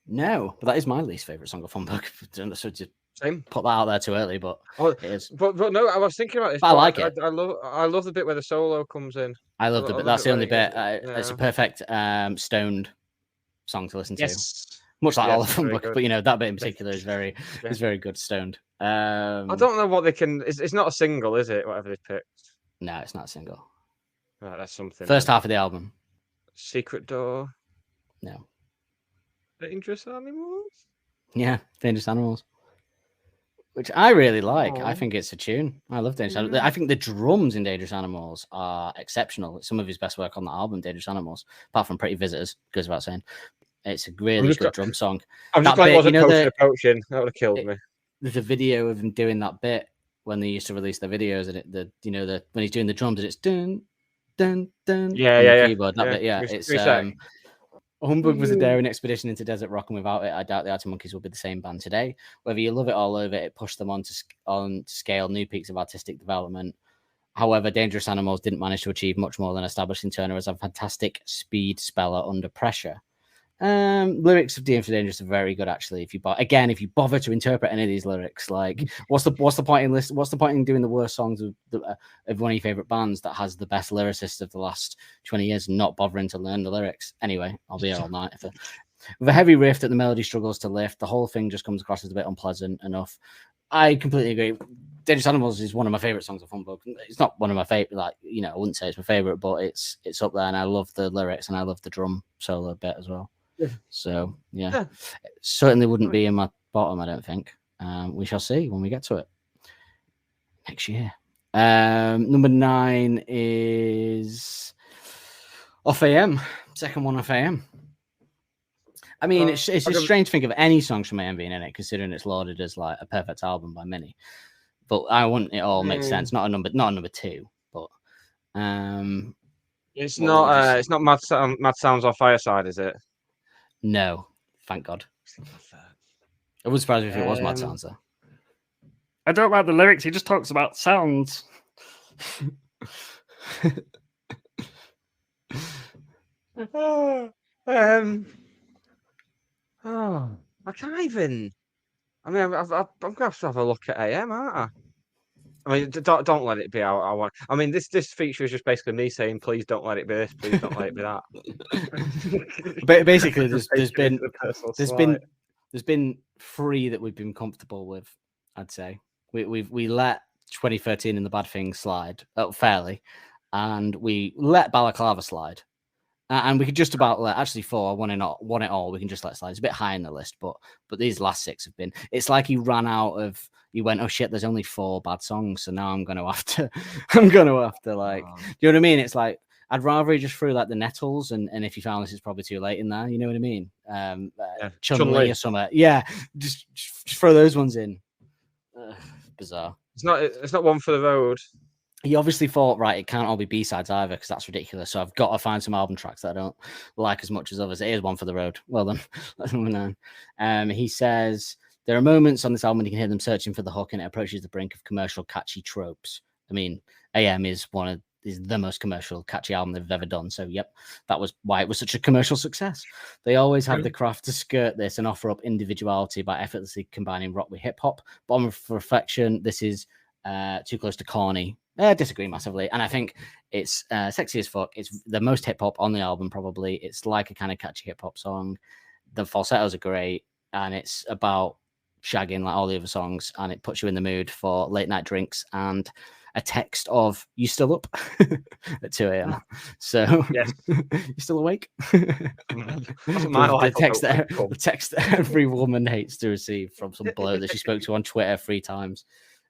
No, but that is my least favorite song of Humbug. Same. Put that out there too early, but it is. But no, I was thinking about this. I like it. I love the bit where the solo comes in. I love the bit. That's the only bit. It's a perfect stoned song to listen to. Yes. Much like all of Humbug, but you know that bit in particular is very good stoned. I don't know what they can. It's not a single, is it? Whatever they picked. No, it's not a single. Right, that's something. First half of the album. Secret Door. No. Dangerous Animals. Yeah, Dangerous Animals. Which I really like. I think it's a tune. I love Dangerous Animals. I think the drums in Dangerous Animals are exceptional. It's some of his best work on the album, Dangerous Animals. Apart from Pretty Visitors, goes without saying. It's a really good drum song. I'm just glad it wasn't poaching. That would have killed me. There's a video of him doing that bit when they used to release their videos, and when he's doing the drums, and it's dun dun dun. Yeah. Keyboard, that bit, yeah. It's Humbug was a daring expedition into desert rock, and without it, I doubt the Arctic Monkeys would be the same band today. Whether you love it or loathe it, it pushed them on to scale new peaks of artistic development. However, Dangerous Animals didn't manage to achieve much more than establishing Turner as a fantastic speed speller under pressure. Lyrics of DM's Dangerous are very good, actually. If you bother to interpret any of these lyrics, like what's the point in doing the worst songs of one of your favorite bands that has the best lyricist of the last 20 years and not bothering to learn the lyrics? Anyway, I'll be here all night. With a heavy riff that the melody struggles to lift, the whole thing just comes across as a bit unpleasant enough. I completely agree. Dangerous Animals is one of my favorite songs of Humbug. It's not one of my favorite, I wouldn't say it's my favorite, but it's up there, and I love the lyrics and I love the drum solo bit as well. Yeah. So it certainly wouldn't be in my bottom, I don't think. We shall see when we get to it next year. Number 9 is Off AM. Second one, Off AM. I mean, it's just strange to think of any songs from AM being in it, considering it's lauded as like a perfect album by many. But I want it all makes sense. Not a number 2, but it's not Mad Sounds or Fireside, is it? No, thank God. I was surprised if it was Mad Sounds, though. I don't like the lyrics. He just talks about sounds. I can't even. I mean, I'm going to have to have a look at AM, aren't I? I mean, don't let it be how I want. I mean, this feature is just basically me saying, please don't let it be this, please don't let it be that. Basically, there's been The personal there's slight. been 3 that we've been comfortable with. I'd say we let 2013 and the Bad Thing slide fairly, and we let Balaclava slide. And we could just about let actually 4 one it all. We can just let slide. It's a bit high in the list, but these last 6 have been. It's like he ran out of. He went, oh shit, there's only 4 bad songs, so now I'm gonna have to like. Oh. Do you know what I mean? It's like I'd rather he just threw like the Nettles, and if you found this, it's probably too late in there. You know what I mean? Chun-Li or something. Yeah, just throw those ones in. Bizarre. It's not one for the road. He obviously thought, right, it can't all be B-sides either because that's ridiculous. So I've got to find some album tracks that I don't like as much as others. It is one for the road. Well done. That's number 9. He says, there are moments on this album when you can hear them searching for the hook and it approaches the brink of commercial catchy tropes. I mean, AM is the most commercial catchy album they've ever done. So, yep, that was why it was such a commercial success. They always have the craft to skirt this and offer up individuality by effortlessly combining rock with hip-hop. But on reflection, this is too close to corny. I disagree massively, and I think it's sexy as fuck. It's the most hip hop on the album, probably. It's like a kind of catchy hip hop song. The falsettos are great, and it's about shagging like all the other songs, and it puts you in the mood for late night drinks and a text of "You still up?" at 2 a.m. So, Yes. You still awake? That's my life. The text that every woman hates to receive from some bloke that she spoke to on Twitter 3 times.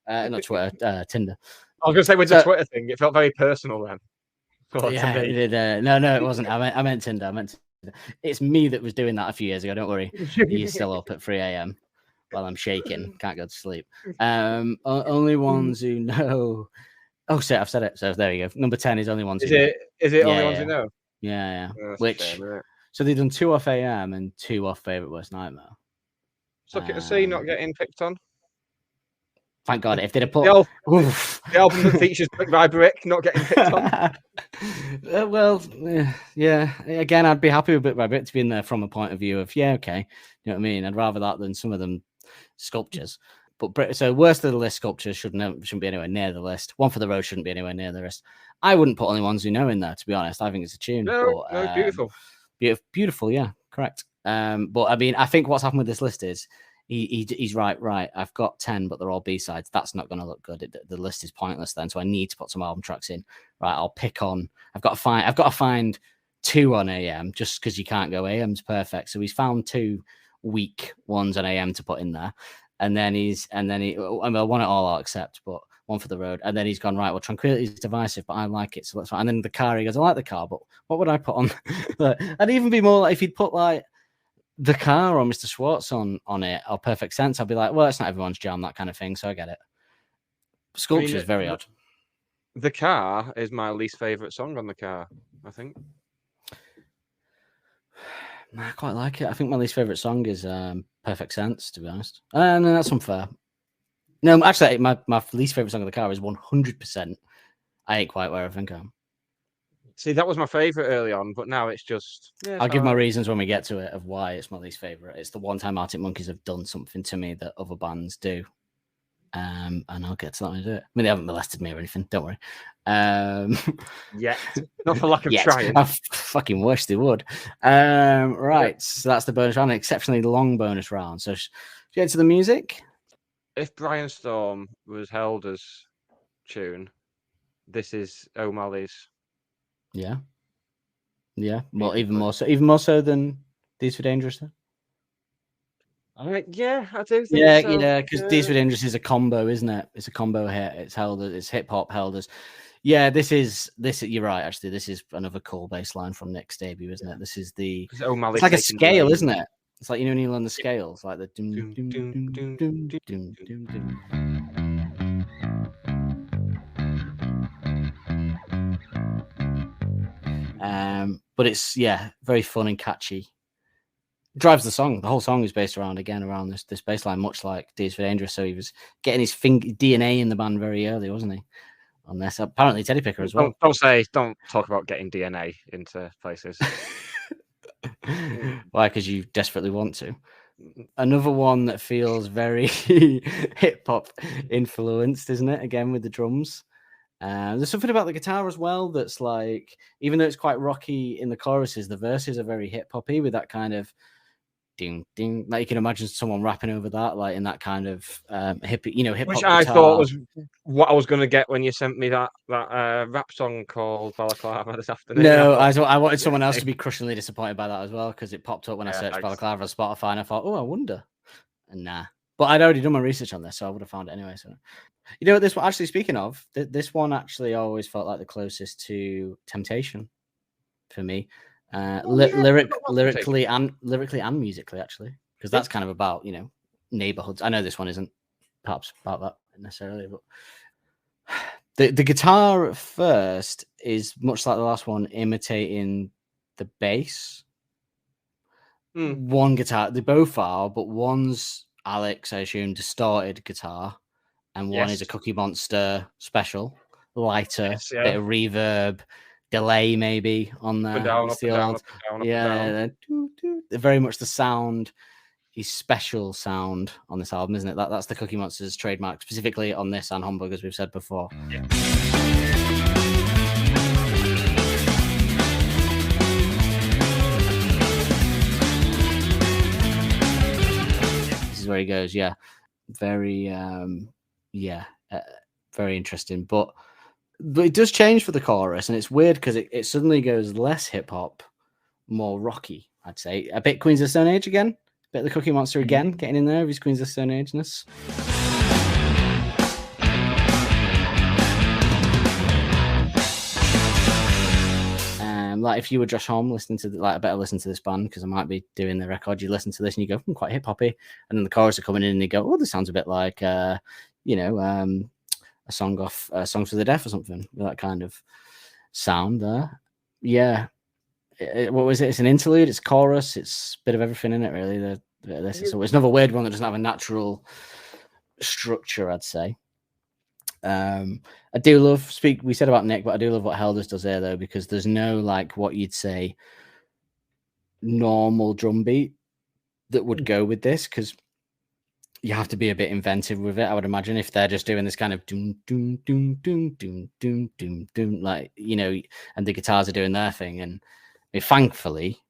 Not Twitter, Tinder. I was going to say with the Twitter thing, it felt very personal then. Yeah, it did. No, it wasn't. I meant Tinder. It's me that was doing that a few years ago. Don't worry. You're still up at 3 a.m. while I'm shaking. Can't go to sleep. Only ones who know. Oh, shit, I've said it. So there you go. Number 10 is only ones who know. Is it only ones who know? Yeah. That's Which, fair, right? so they've done 2 off AM and 2 off Favorite Worst Nightmare. Suck it to see not getting picked on. Thank God. If they'd have put the album that features Brick by Brick not getting picked on. Yeah. Again, I'd be happy with Brick by Brick to be in there from a point of view of okay, you know what I mean. I'd rather that than some of them sculptures. But so worst of the list, sculptures shouldn't be anywhere near the list. One for the road shouldn't be anywhere near the rest. I wouldn't put Only Ones Who Know in there, to be honest. I think it's a tune. No, beautiful. Beautiful, yeah, correct. But I mean, I think what's happened with this list is. He's right. I've got 10, but they're all B-sides. That's not going to look good. The list is pointless then. So I need to put some album tracks in. Right, I'll pick on. I've got to find 2 on AM just because you can't go. AM's perfect. So he's found 2 weak ones on AM to put in there, and then I want it all. I'll accept, but one for the road. And then he's gone right. Well, Tranquility is divisive, but I like it, so that's fine. And then the car, he goes, I like the car, but what would I put on? I'd even be more like if he'd put like. The Car or Mr. Schwartz on it or Perfect Sense, I'll be like, well, it's not everyone's jam, that kind of thing. So I get it. Sculpture is very odd. The Car is my least favorite song on The Car, I think. I quite like it. I think my least favorite song is Perfect Sense, to be honest. No, that's unfair. No, actually, my least favorite song on The Car is 100%. I ain't quite where I think I am. See, that was my favorite early on, but now it's just. Yeah, I'll give my reasons when we get to it of why it's my least favorite. It's the one time Arctic Monkeys have done something to me that other bands do, and I'll get to that when I do it. I mean, they haven't molested me or anything. Don't worry. Yet, not for lack of trying. I fucking wish they would. Right, so that's the bonus round, an exceptionally long bonus round. So, should we get to the music? If Brian Storm was held as tune, this is O'Malley's. Yeah. Well, even more so than These for Dangerous. Yeah, I do think so. Yeah, because These for Dangerous is a combo, isn't it? It's a combo hit. It's held as it's hip hop held as. Yeah, this is. You're right. Actually, this is another cool bass line from Nick's debut, isn't it? This is the. It's like a scale, isn't it? It's like when you learn the scales, like the. But it's very fun and catchy. Drives the song. The whole song is based around this bass line, much like D's for Dangerous. So he was getting his DNA in the band very early, wasn't he? On this, apparently Teddy Picker as well. Don't talk about getting DNA into places. Why? Because you desperately want to. Another one that feels very hip hop influenced, isn't it? Again with the drums. There's something about the guitar as well that's like, even though it's quite rocky in the choruses, the verses are very hip hoppy with that kind of ding ding. Like you can imagine someone rapping over that, like in that kind of hip hop. Which I thought was what I was going to get when you sent me that rap song called Balaclava this afternoon. No, I wanted someone else to be crushingly disappointed by that as well because it popped up when I searched thanks. Balaclava on Spotify and I thought, oh, I wonder. And nah. But I'd already done my research on this, so I would have found it anyway. So, you know what? This one, actually, speaking of, this one actually always felt like the closest to Temptation for me, lyrically and musically, actually, because that's kind of about neighborhoods. I know this one isn't perhaps about that necessarily, but the guitar at first is much like the last one, imitating the bass. One guitar, they both are, but one's Alex, I assume, distorted guitar, and one is a Cookie Monster special, lighter, bit of reverb, delay maybe on there. Very much the sound, his special sound on this album, isn't it? That's the Cookie Monster's trademark, specifically on this and Humbug, as we've said before. Yeah. Where he goes, very very interesting, but it does change for the chorus, and it's weird because it suddenly goes less hip-hop, more rocky, I'd say, a bit Queens of Stone Age again, a bit of the Cookie Monster again, getting in there with his Queens of Stone Age-ness. Like if you were Josh Homme listening to I better listen to this band because I might be doing the record. You listen to this and you go, quite hip hoppy, and then the chorus are coming in and you go, oh, this sounds a bit like a song off Songs for the Deaf or something with that kind of sound there. Yeah, what was it? It's an interlude. It's chorus. It's a bit of everything in it, really. So it's another weird one that doesn't have a natural structure, I'd say. I do love we said about Nick, but I do love what Helders does here though, because there's no like what you'd say normal drum beat that would go with this, because you have to be a bit inventive with it, I would imagine, if they're just doing this kind of doom doom doom doom doom doom doom doom, like, and the guitars are doing their thing. And thankfully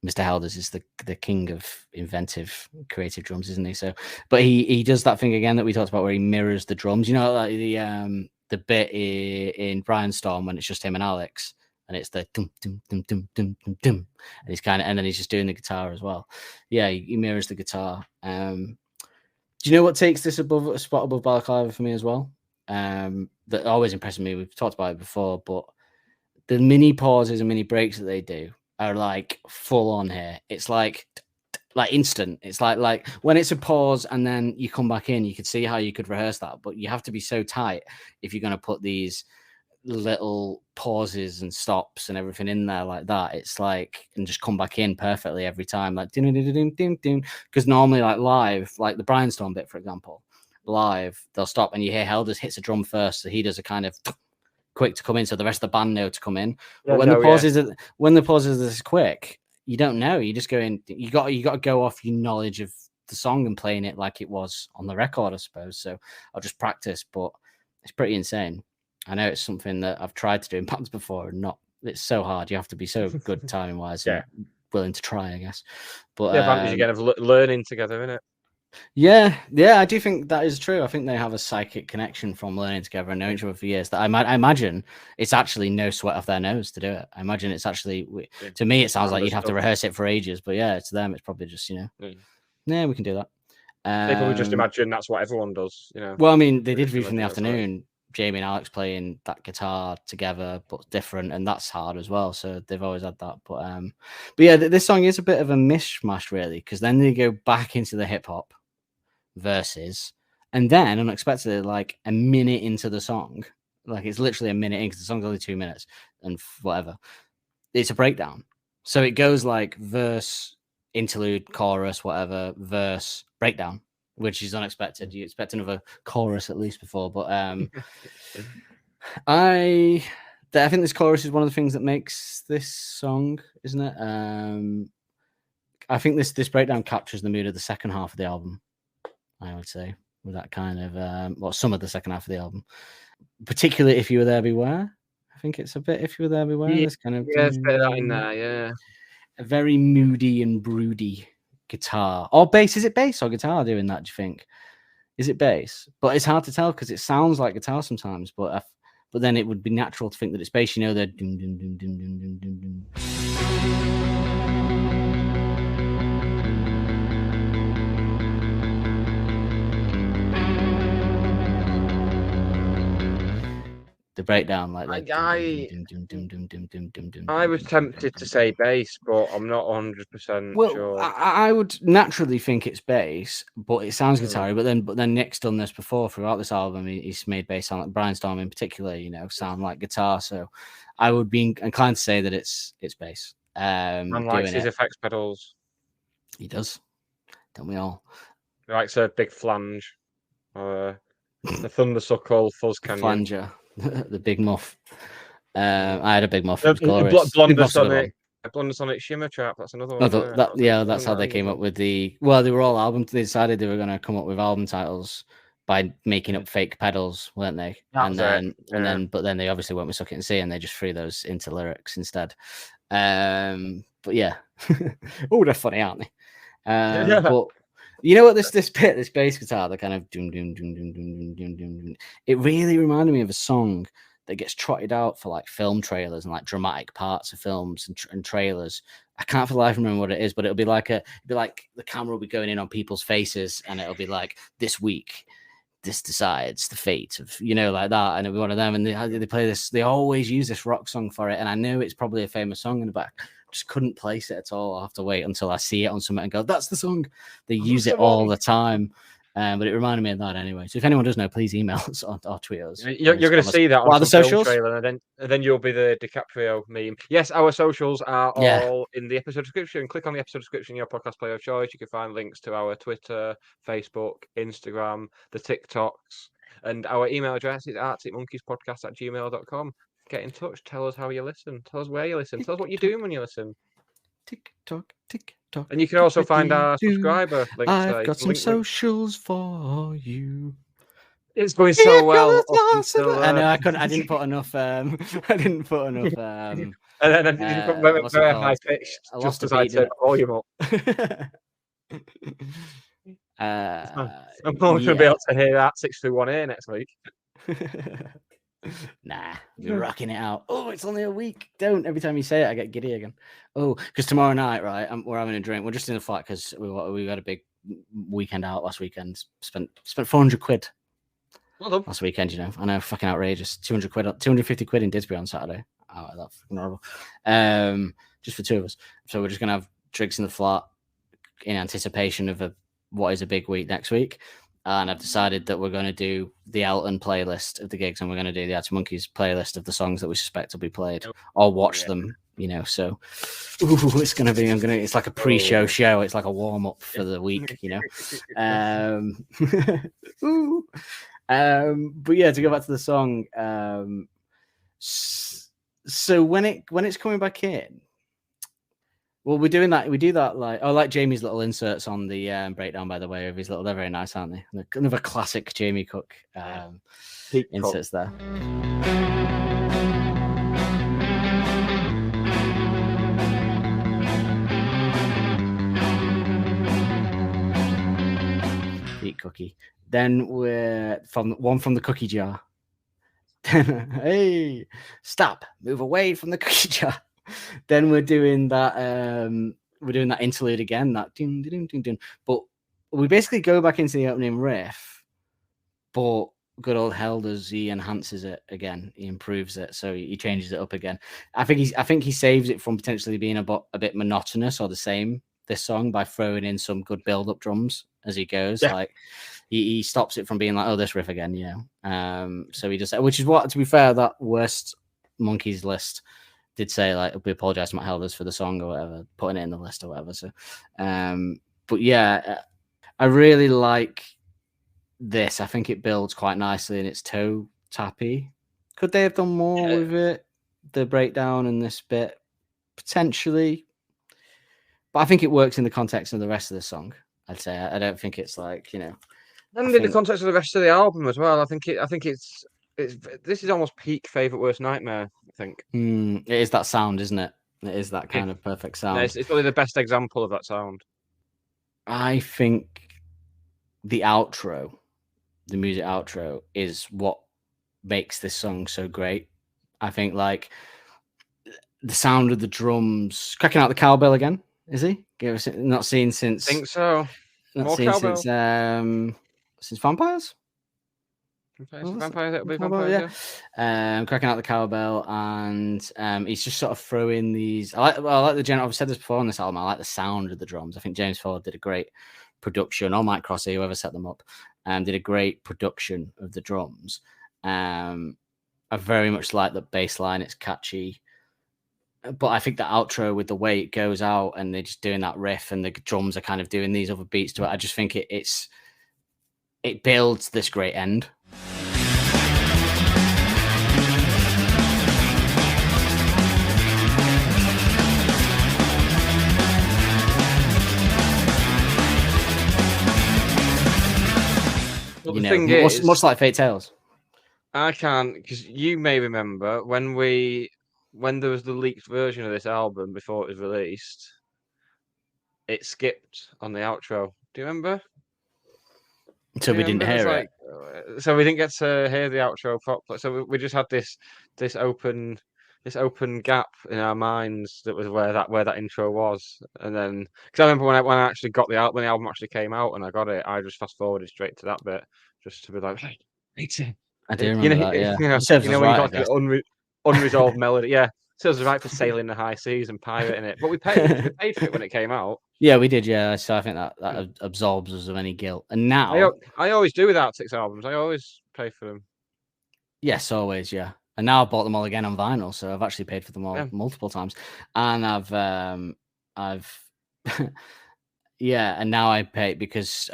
Mr. Helders is the king of inventive, creative drums, isn't he? So, but he does that thing again that we talked about, where he mirrors the drums. Like the bit in Brian Storm when it's just him and Alex, and it's the dum dum dum dum dum dum dum, and and then he's just doing the guitar as well. Yeah, he mirrors the guitar. Do you know what takes this a spot above Balaclava for me as well? That always impresses me. We've talked about it before, but the mini pauses and mini breaks that they do are like full on here. It's like instant. It's like when it's a pause and then you come back in, you could see how you could rehearse that, but you have to be so tight if you're going to put these little pauses and stops and everything in there like that. It's like, and just come back in perfectly every time, like because normally like live, like the Brian Storm bit, for example, live, they'll stop and you hear Helders hits a drum first, so he does a kind of quick to come in, so the rest of the band know to come in. But when the pauses are this quick, you don't know. You just go in. You got to go off your knowledge of the song and playing it like it was on the record, I suppose. So I'll just practice, but it's pretty insane. I know it's something that I've tried to do in bands before, and it's so hard. You have to be so good timing wise, and willing to try, I guess. But the advantage again of learning together, isn't it? Yeah, I do think that is true. I think they have a psychic connection from learning together and knowing each other for years. That I imagine it's actually no sweat off their nose to do it. I imagine it's actually, to me, it sounds like you'd have to rehearse it for ages. But yeah, to them, it's probably just we can do that. They probably just imagine that's what everyone does. Well, I mean, they did Reef in the Afternoon. Jamie and Alex playing that guitar together, but different, and that's hard as well. So they've always had that. But yeah, this song is a bit of a mishmash, really, because then they go back into the hip hop verses, and then unexpectedly, like a minute into the song, like it's literally a minute in, because the song's only 2 minutes and whatever, it's a breakdown. So it goes like verse, interlude, chorus, whatever, verse, breakdown, which is unexpected. You expect another chorus at least before, but I think this chorus is one of the things that makes this song, isn't it? I think this breakdown captures the mood of the second half of the album. I would say with that kind of some of the second half of the album, particularly If You Were There Beware. I think it's a bit If You Were There Beware. Yeah, This kind of there's a bit of that in there. Yeah. a very moody and broody guitar or bass. Is it bass or guitar doing that? Do you think? Is it bass? But it's hard to tell because it sounds like guitar sometimes. But then it would be natural to think that it's bass. You know, the dum dum dum dum dum dum dum dum. The breakdown, like that. I was tempted to say bass, but I'm not 100% Well, sure. I would naturally think it's bass, but it sounds guitar-y. But then Nick's done this before throughout this album. He's made bass sound like Brainstorm in particular, you know, sound like guitar. So I would be inclined to say that it's bass. Man likes his effects pedals. He does, don't we all? He likes a big flange, or the Thundersuckle Fuzz Canyon. Flanger, the big muff. I had a big muff. Blundersonic Shimmer Trap. That's another one. That's how they came up with the. Well, they were all albums. They decided they were going to come up with album titles by making up fake pedals, weren't they? But then they obviously went with Suck It and See, and they just threw those into lyrics instead. But yeah, oh, they're funny, aren't they? But you know what? This bass guitar, the kind of doom doom doom doom doom doom doom. It really reminded me of a song that gets trotted out for like film trailers and like dramatic parts of films and trailers. I can't for the life remember what it is, but it'll be like the camera will be going in on people's faces, and it'll be like, this week, this decides the fate of, you know, like that, and it'll be one of them. And they play this. They always use this rock song for it, and I know it's probably a famous song in the back. Just couldn't place it at all. I'll have to wait until I see it on something and go, that's the song. They use it all the time. But it reminded me of that anyway. So if anyone does know, please email us or tweet us. You're going to see that on the socials trailer, and then you'll be the DiCaprio meme. Yes, our socials are all in the episode description. Click on the episode description in your podcast player of choice. You can find links to our Twitter, Facebook, Instagram, the TikToks, and our email address is arcticmonkeyspodcast@gmail.com. Get in touch. Tell us how you listen. Tell us where you listen. Tell us what you're doing when you listen. TikTok, TikTok. And you can also find our subscriber links. I've got some socials for you. It's going so well. I know I couldn't. I didn't put enough. And then I didn't put very high pitch. Just as I turned the volume up. I'm probably going to be able to hear that 631A next week. Nah, we're rocking it out. Oh, it's only a week. Don't. Every time you say it, I get giddy again. Oh, because tomorrow night, right, we're having a drink. We're just in the flat because we got a big weekend out last weekend. Spent 400 quid last weekend, you know. I know, fucking outrageous. 250 quid in Didsbury on Saturday. Oh, that's fucking horrible. Just for two of us. So we're just going to have drinks in the flat in anticipation of what is a big week next week. And I've decided that we're going to do the Elton playlist of the gigs, and we're going to do the Arctic Monkeys playlist of the songs that we suspect will be played, or watch them, you know. So, it's going to be. It's like a pre-show show. It's like a warm-up for the week, you know. But yeah, to go back to the song. So when it's coming back in. Well, we're doing that. We do that like Jamie's little inserts on the breakdown. By the way, of his little, they're very nice, aren't they? They're kind of a classic Jamie Cook inserts there. Pete Cookie. Then we're from the cookie jar. Hey, stop! Move away from the cookie jar. Then we're doing that interlude again, that ding, ding, ding, ding. But we basically go back into the opening riff, but good old Helders, he enhances it again, he improves it, so he changes it up again. I think he saves it from potentially being a bit monotonous or the same this song by throwing in some good build-up drums as he goes. Yeah. Like he stops it from being like, oh, this riff again, you know. So he just, which is what, to be fair, that worst Monkeys list did say, like, we apologize to Matt Helders for the song or whatever, putting it in the list or whatever. So, but yeah, I really like this. I think it builds quite nicely and it's toe tappy. Could they have done more with it? The breakdown and this bit potentially, But I think it works in the context of the rest of the song. I'd say I don't think it's like, you know. And in the context of the rest of the album as well, I think it's this is almost peak favorite worst nightmare. I think It is that sound, isn't it? It is that kind of perfect sound. No, it's probably the best example of that sound. I think the outro, the music outro, is what makes this song so great. I think like the sound of the drums, cracking out the cowbell again. Is he? Not seen since. I think so. Not More seen cowbell. since Vampires. Vampires, it'll be Cowbell, Vampires, yeah. Cracking out the cowbell, and he's just sort of throwing these. I like the general. I've said this before on this album. I like the sound of the drums. I think James Ford did a great production, or Mike Crossy, whoever set them up, did a great production of the drums. I very much like the bass line. It's catchy. But I think the outro with the way it goes out and they're just doing that riff and the drums are kind of doing these other beats to it. I just think it builds this great end. Well, You the know, thing is, much like Fate Tales. I can't, because you may remember when there was the leaked version of this album before it was released, it skipped on the outro. Do you remember? So we didn't hear it. So we didn't get to hear the outro properly. So we just had this open gap in our minds that was where that intro was. And then, because I remember when I actually got the album, when the album actually came out and I got it, I just fast forwarded straight to that bit just to be like, hey, I do remember that. Yeah, you know when you got the unresolved melody. Yeah, serves us right for sailing the high seas and pirating it. But we paid for it when it came out. Yeah, we did. Yeah, so I think that absolves us of any guilt. And now I always do with Arctic's albums. I always pay for them. Yes, always. Yeah, and now I've bought them all again on vinyl, so I've actually paid for them all multiple times. And I've yeah, and now I pay because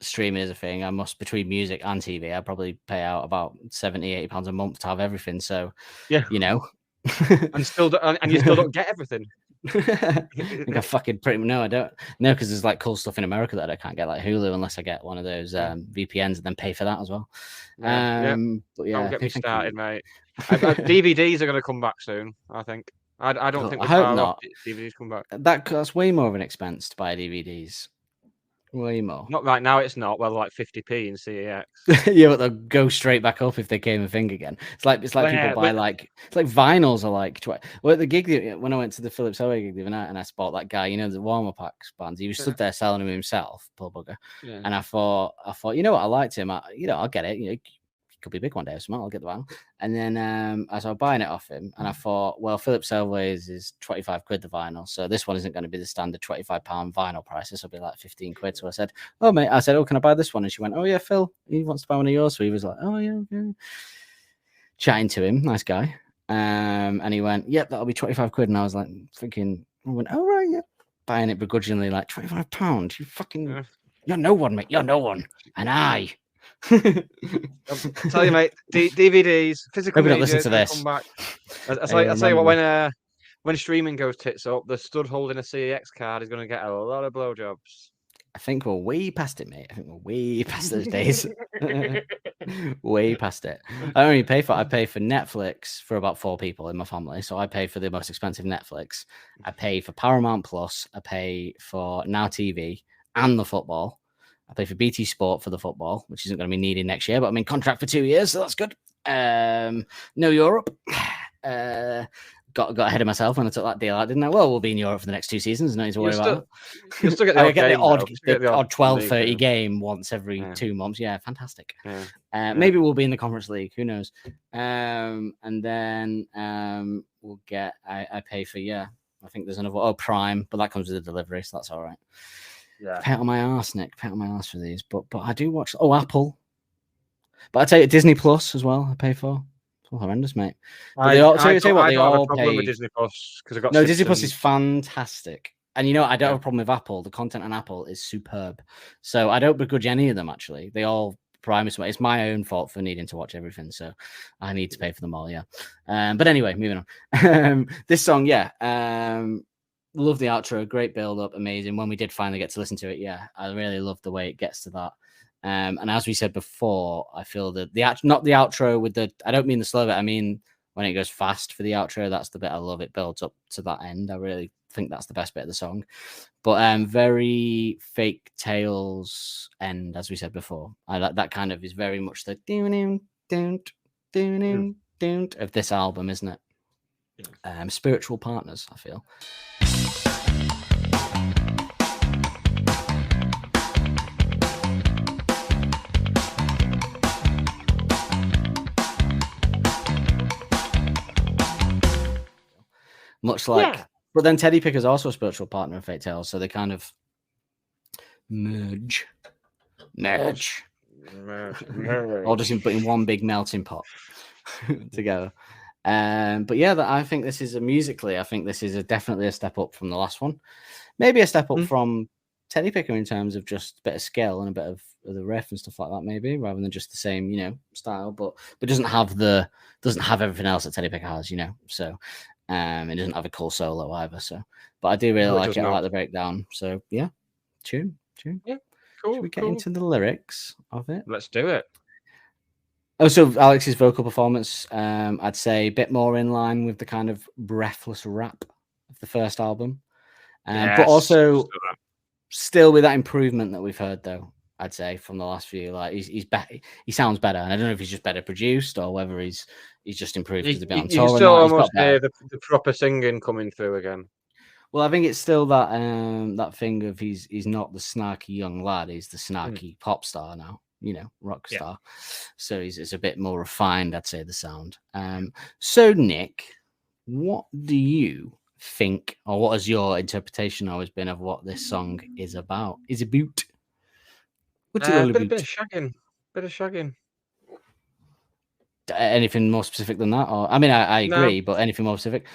streaming is a thing. I must, between music and TV, I probably pay out about £70-80 a month to have everything. So yeah, you know, and you still don't get everything. I think I fucking I don't know, because there's like cool stuff in America that I can't get, like Hulu, unless I get one of those VPNs and then pay for that as well. But yeah, don't get me started, mate. DVDs are going to come back soon. I think. I don't think. I hope not. DVDs come back. That's way more of an expense to buy DVDs. Way more. Not right now. It's not. Well, like 50p in CEX. Yeah, but they'll go straight back up if they came a thing again. It's like people buy it's like vinyls are like. Well, at the gig when I went to the Philips Highway gig the other night, and I spot that guy, you know, the warmer packs bands. He was stood there selling them himself, poor bugger. Yeah. And I thought, you know what, I liked him. I'll get it. You know, he could be big one day or something. I'll get the vinyl. And then as I was buying it off him, and I thought, well, Philips Airways is 25 quid the vinyl, so this one isn't going to be the standard £25 vinyl price. This will be like 15 quid. So I said, oh mate, can I buy this one? And she went, oh yeah, Phil, he wants to buy one of yours. So he was like, oh yeah, okay. Chatting to him, nice guy. And he went, yep, that'll be 25 quid. And I was like, thinking, I went, oh right, yeah, buying it begrudgingly, like £25. You fucking, you're no one, mate. You're no one. And I. I'll tell you, mate. DVDs, physical media, listen to this. Come back. I'll tell you what. When streaming goes tits up, the stud holding a CEX card is going to get a lot of blowjobs. I think we're way past it, mate. I think we're way past those days. Way past it. I pay for Netflix for about 4 people in my family. So I pay for the most expensive Netflix. I pay for Paramount Plus. I pay for Now TV and the football. I pay for BT Sport for the football, which isn't going to be needed next year, but I'm in contract for 2 years, so that's good. No Europe. Got ahead of myself when I took that deal out, didn't I? Well, we'll be in Europe for the next 2 seasons. No need to worry about it. You'll still get the odd 12-30 game once every 2 months. Yeah, fantastic. Yeah. Maybe we'll be in the Conference League. Who knows? And then we'll get. I pay for I think there's another Prime, but that comes with the delivery, so that's all right. Yeah. Pat on my arse, Nick. Pat on my arse for these. But I do watch. Oh, Apple. But I tell you, Disney Plus as well. I pay for. It's all horrendous, mate. I don't have a problem with Disney Plus because I got. No, Disney Plus is fantastic, and you know I don't have a problem with Apple. The content on Apple is superb, so I don't begrudge any of them. Actually, they all prime us. It's my own fault for needing to watch everything, so I need to pay for them all. Yeah. But anyway, moving on. This song, love the outro, great build up, amazing. When we did finally get to listen to it, yeah, I really love the way it gets to that. And as we said before, I feel that not the outro with the, I don't mean the slow bit, I mean when it goes fast for the outro, that's the bit I love. It builds up to that end. I really think that's the best bit of the song. But very Fake Tales end, as we said before. I like that kind of is very much the of this album, isn't it? Spiritual partners, I feel. Much like, but then Teddy Pick is also a spiritual partner of Fake Tales, so they kind of merge, all just in one big melting pot together. But yeah, I think this is musically, I think this is definitely a step up from the last one. Maybe a step up from Teddy Picker in terms of just a bit of skill and a bit of the riff and stuff like that, maybe, rather than just the same, style. But doesn't have everything else that Teddy Picker has, So it doesn't have a cool solo either. So, but I do really like it. I like the breakdown. So yeah, tune. Yeah, cool. Should we get into the lyrics of it? Let's do it. Oh, so Alex's vocal performance, I'd say a bit more in line with the kind of breathless rap of the first album. But also still with that improvement that we've heard, though, I'd say, from the last few. Like he's better, he sounds better. And I don't know if he's just better produced or whether he's just improved a bit on tour. You still almost hear the proper singing coming through again. Well, I think it's still that that thing of he's not the snarky young lad, he's the snarky pop star now. Rock star. So it's a bit more refined, I'd say, the sound. So Nick, what do you think, or what has your interpretation always been of what this song is about? Is it boot? What's it all about? Bit of shagging. Anything more specific than that? Or I mean, I agree, but anything more specific?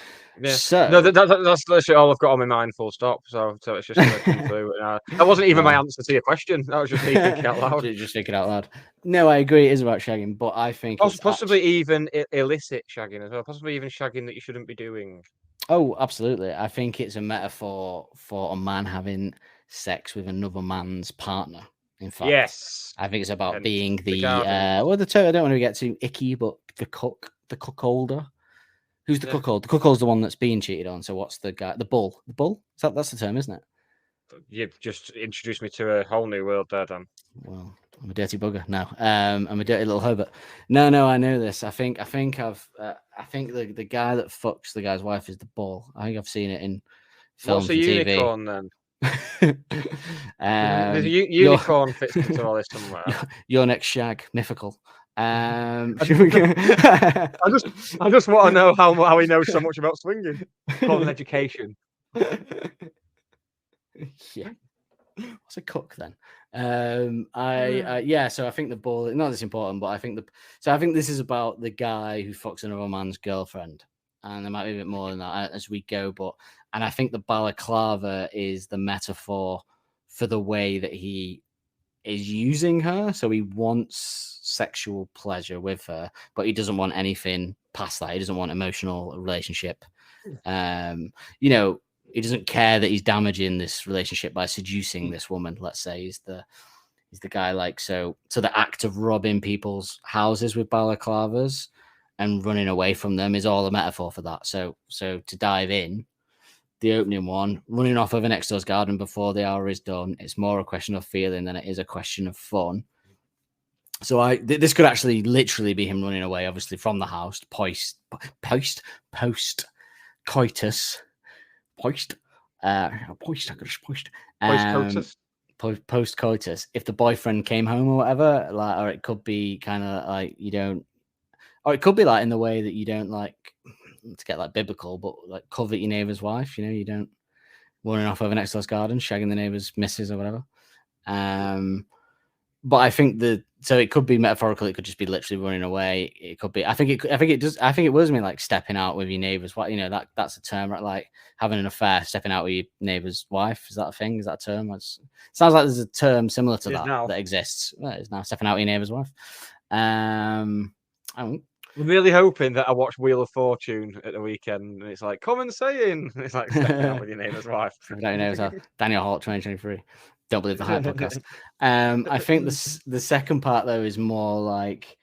Yeah. So no, that's literally all I've got on my mind. Full stop. So it's just come through. That wasn't even my answer to your question. That was just me thinking out loud. Just thinking out loud. No, I agree. It is about shagging, but I think possibly even illicit shagging as well. Possibly even shagging that you shouldn't be doing. Oh, absolutely. I think it's a metaphor for a man having sex with another man's partner. In fact, yes, I think it's about being the term I don't want to get too icky, but the cuckolder. Who's the cuckold? The cuckold's the one that's being cheated on. So what's the guy? The bull. The bull? That's the term, isn't it? You've just introduced me to a whole new world there, Dan. Well, I'm a dirty bugger now. I'm a dirty little hobbit. No, I know this. I think the guy that fucks the guy's wife is the bull. I think I've seen it in films. What's a unicorn then? The unicorn fits into all this somewhere. Your next shag, mythical. I just want to know how he knows so much about swinging. Call an education. Yeah. What's a cook then? So I think the ball, not as important, but I think this is about the guy who fucks another man's girlfriend, and there might be a bit more than that as we go. And I think the balaclava is the metaphor for the way that he is using her. So he wants sexual pleasure with her, but he doesn't want anything past that. He doesn't want emotional relationship. He doesn't care that he's damaging this relationship by seducing this woman. Let's say he's the guy so the act of robbing people's houses with balaclavas and running away from them is all a metaphor for that. So to dive in, the opening one, running off of an next door's garden before the hour is done, it's more a question of feeling than it is a question of fun. So this could actually literally be him running away, obviously, from the house, post coitus. Post coitus. If the boyfriend came home or whatever, or it could be kind of you don't, or it could be in the way that you don't to get biblical, but covet your neighbor's wife. You don't running off over next door's garden, shagging the neighbor's missus or whatever. But I think so it could be metaphorical. It could just be literally running away. It could be. I think it was mean stepping out with your neighbor's wife. That's a term, right? Like having an affair, stepping out with your neighbor's wife. Is that a thing? Is that a term? Sounds like there's a term similar to that exists. Well, it's now stepping out with your neighbor's wife. I'm really hoping that I watched Wheel of Fortune at the weekend, and it's like, come and say in. It's like stepping out with your neighbour's wife. I don't know. So Daniel Holt 2023. Don't believe the hype podcast. I think the second part though is more like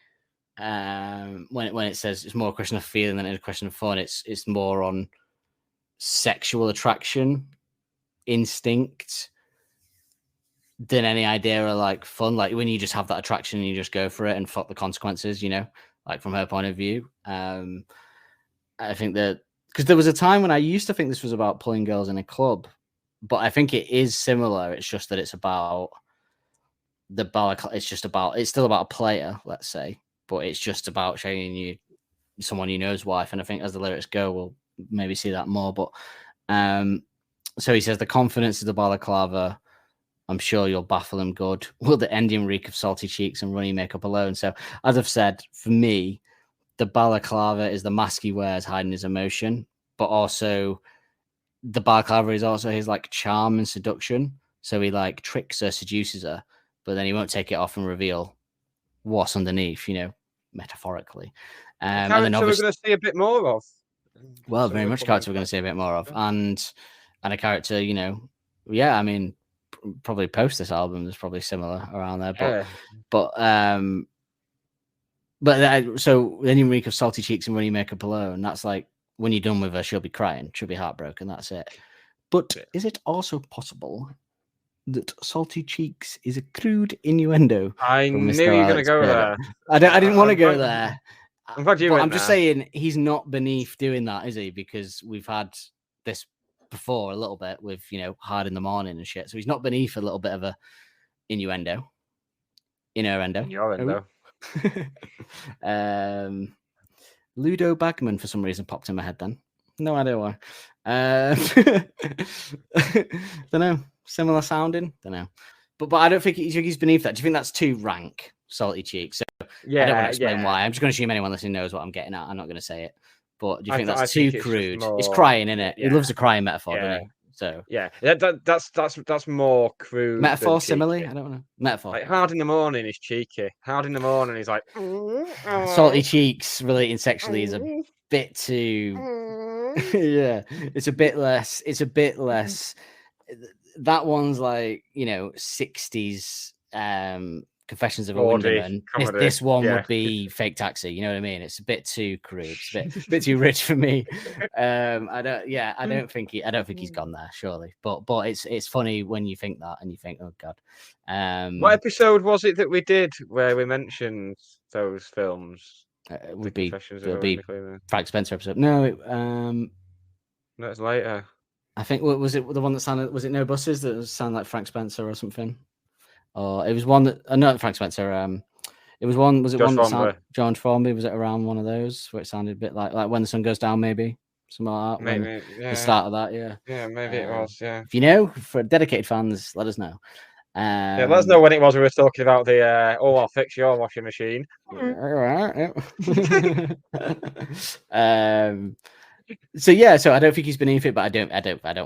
when it says it's more a question of feeling than a question of fun. It's more on sexual attraction, instinct, than any idea of like fun. Like when you just have that attraction and you just go for it and fuck the consequences, you know, like from her point of view. I think that because there was a time when I used to think this was about pulling girls in a club, but I think it is similar. It's just that it's about the balaclava. It's still about a player, let's say, but it's just about showing you someone you know's wife. And I think as the lyrics go, we'll maybe see that more. But so he says, the confidence of the balaclava, I'm sure you'll baffle him good. Will the ending reek of salty cheeks and runny makeup alone? So as I've said, for me, the balaclava is the mask he wears hiding his emotion, but also the balaclava is also his like charm and seduction. So he like tricks her, seduces her, but then he won't take it off and reveal what's underneath, you know, metaphorically. And then obviously we're going to see a bit more of. Well, very much character we're going to see a bit more of, and a character, you know, yeah. I mean, probably post this album, there's probably similar around there, so then you reek of salty cheeks and runny makeup alone. That's like when you're done with her, she'll be crying, she'll be heartbroken. That's it. But is it also possible that salty cheeks is a crude innuendo? I knew you were going to go there. I didn't want to go there. I'm glad you went I'm just there. saying he's not beneath doing that, is he? Because we've had this before a little bit with, you know, Hard in the Morning and shit. So he's not beneath a little bit of a innuendo. Innuendo. Ludo Bagman for some reason popped in my head then. No idea why. Don't know. Similar sounding. Don't know. But I don't think he's beneath that. Do you think that's too rank, salty cheeks? So Yeah, I don't want to explain why. I'm just going to assume anyone listening knows what I'm getting at. I'm not going to say it. But do you think that's too crude? It's crying, isn't it? Yeah. He loves a crying metaphor, doesn't he? So yeah, that's more crude. Metaphor, simile. I don't know. Metaphor. Like Hard in the Morning is cheeky. Hard in the Morning is like salty cheeks relating sexually is a bit too. Yeah, it's a bit less. That one's like, you know, 60s Confessions of a Winderman. This one would be Fake Taxi. You know what I mean? It's a bit too crude. It's a bit too rich for me. I don't think he's gone there. Surely, but it's funny when you think that and you think, oh god. What episode was it that we did where we mentioned those films? It would be Frank Spencer episode. No, no, it's later. I think was it the one that sounded? Was it No Buses that sounded like Frank Spencer or something? Or it was one that not Frank Spencer. It was one. Was it one that sounded John Formby? Was it around one of those where it sounded a bit like When the Sun Goes Down? Maybe something like that. Maybe the start of that. Yeah. Yeah, maybe it was. Yeah. If you know, for dedicated fans, let us know. Yeah, let us know when it was we were talking about the I'll fix your washing machine. So I don't think he's beneath it, but I don't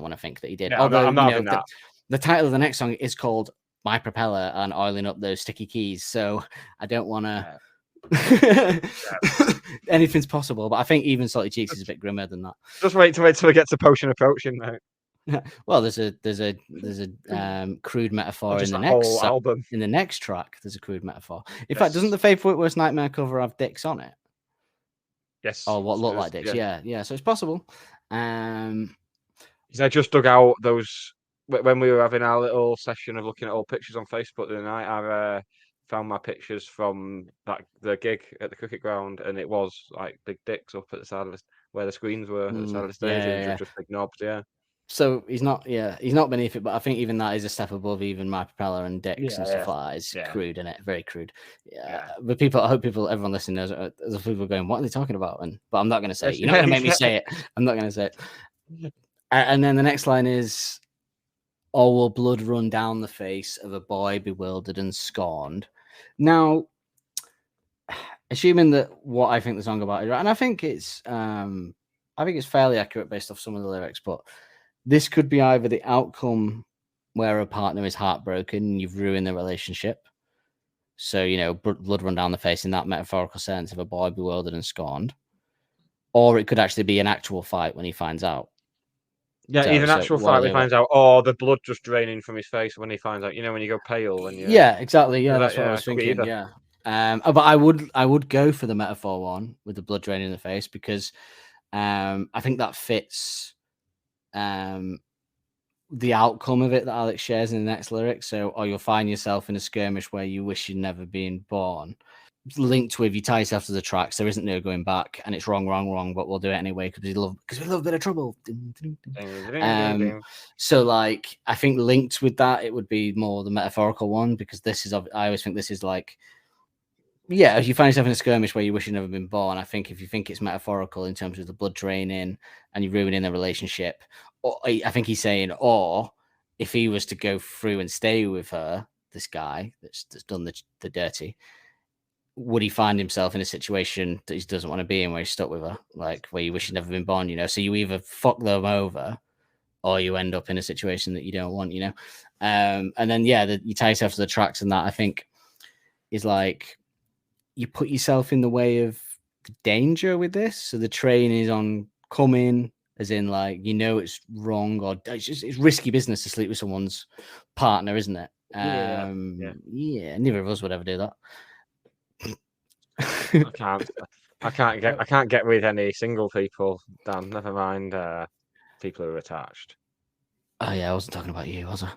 want to think that he did. Yeah, although I'm not having that. The title of the next song is called My Propeller and Oiling Up Those Sticky Keys, so I don't want to anything's possible, but I think even Salty Cheeks is a bit grimmer than that. Just wait till we get to Potion Approaching, mate. Well, there's a crude metaphor in the next album. In the next track, there's a crude metaphor. In fact, doesn't the Faithful Worst Nightmare cover have dicks on it? Yes. Or what look like dicks? Yeah. So it's possible. I just dug out those when we were having our little session of looking at old pictures on Facebook the other night. I found my pictures from the gig at the cricket ground, and it was like big dicks up at the side of where the screens were at the side of the stage. It was just big knobs. Yeah. So he's not beneath it, but I think even that is a step above even My Propeller and dicks and stuff like that. It's crude, isn't it? Very crude. Yeah. But I hope everyone listening knows. There's people going, "What are they talking about?" But I'm not going to say it. You're not going to make me say it. I'm not going to say it. And then the next line is, "Or will blood run down the face of a boy bewildered and scorned?" Now, assuming that what I think the song about is right, and I think it's fairly accurate based off some of the lyrics, but this could be either the outcome where a partner is heartbroken and you've ruined the relationship, So, you know, blood run down the face in that metaphorical sense of a boy bewildered and scorned. Or it could actually be an actual fight when he finds out. Yeah, So- either an so actual while fight when they he were- finds out, or the blood just draining from his face when he finds out. You know, when you go pale when you. Yeah, exactly. Yeah, That- that's what I yeah, was could be thinking. either. Yeah. But I would go for the metaphor one with the blood draining in the face because I think that fits the outcome of it that Alex shares in the next lyric. So, or you'll find yourself in a skirmish where you wish you'd never been born. Linked with you tie yourself to the tracks. There isn't no going back, and it's wrong. But we'll do it anyway because we love a bit of trouble. So, like, I think linked with that, it would be more the metaphorical one because this is. I always think this is like, yeah, if you find yourself in a skirmish where you wish you'd never been born, I think if you think it's metaphorical in terms of the blood draining and you ruining the relationship, or I think he's saying, or if he was to go through and stay with her, this guy that's done the dirty, would he find himself in a situation that he doesn't want to be in where he's stuck with her, like where you wish you'd never been born, you know? So you either fuck them over or you end up in a situation that you don't want, you know? And then, yeah, you tie yourself to the tracks, and that I think is like, you put yourself in the way of danger with this. So the train is on coming, as in like, you know, it's wrong, or it's risky business to sleep with someone's partner, isn't it? Yeah. Neither of us would ever do that. I can't get with any single people, Dan. Never mind people who are attached. Oh yeah, I wasn't talking about you, was I?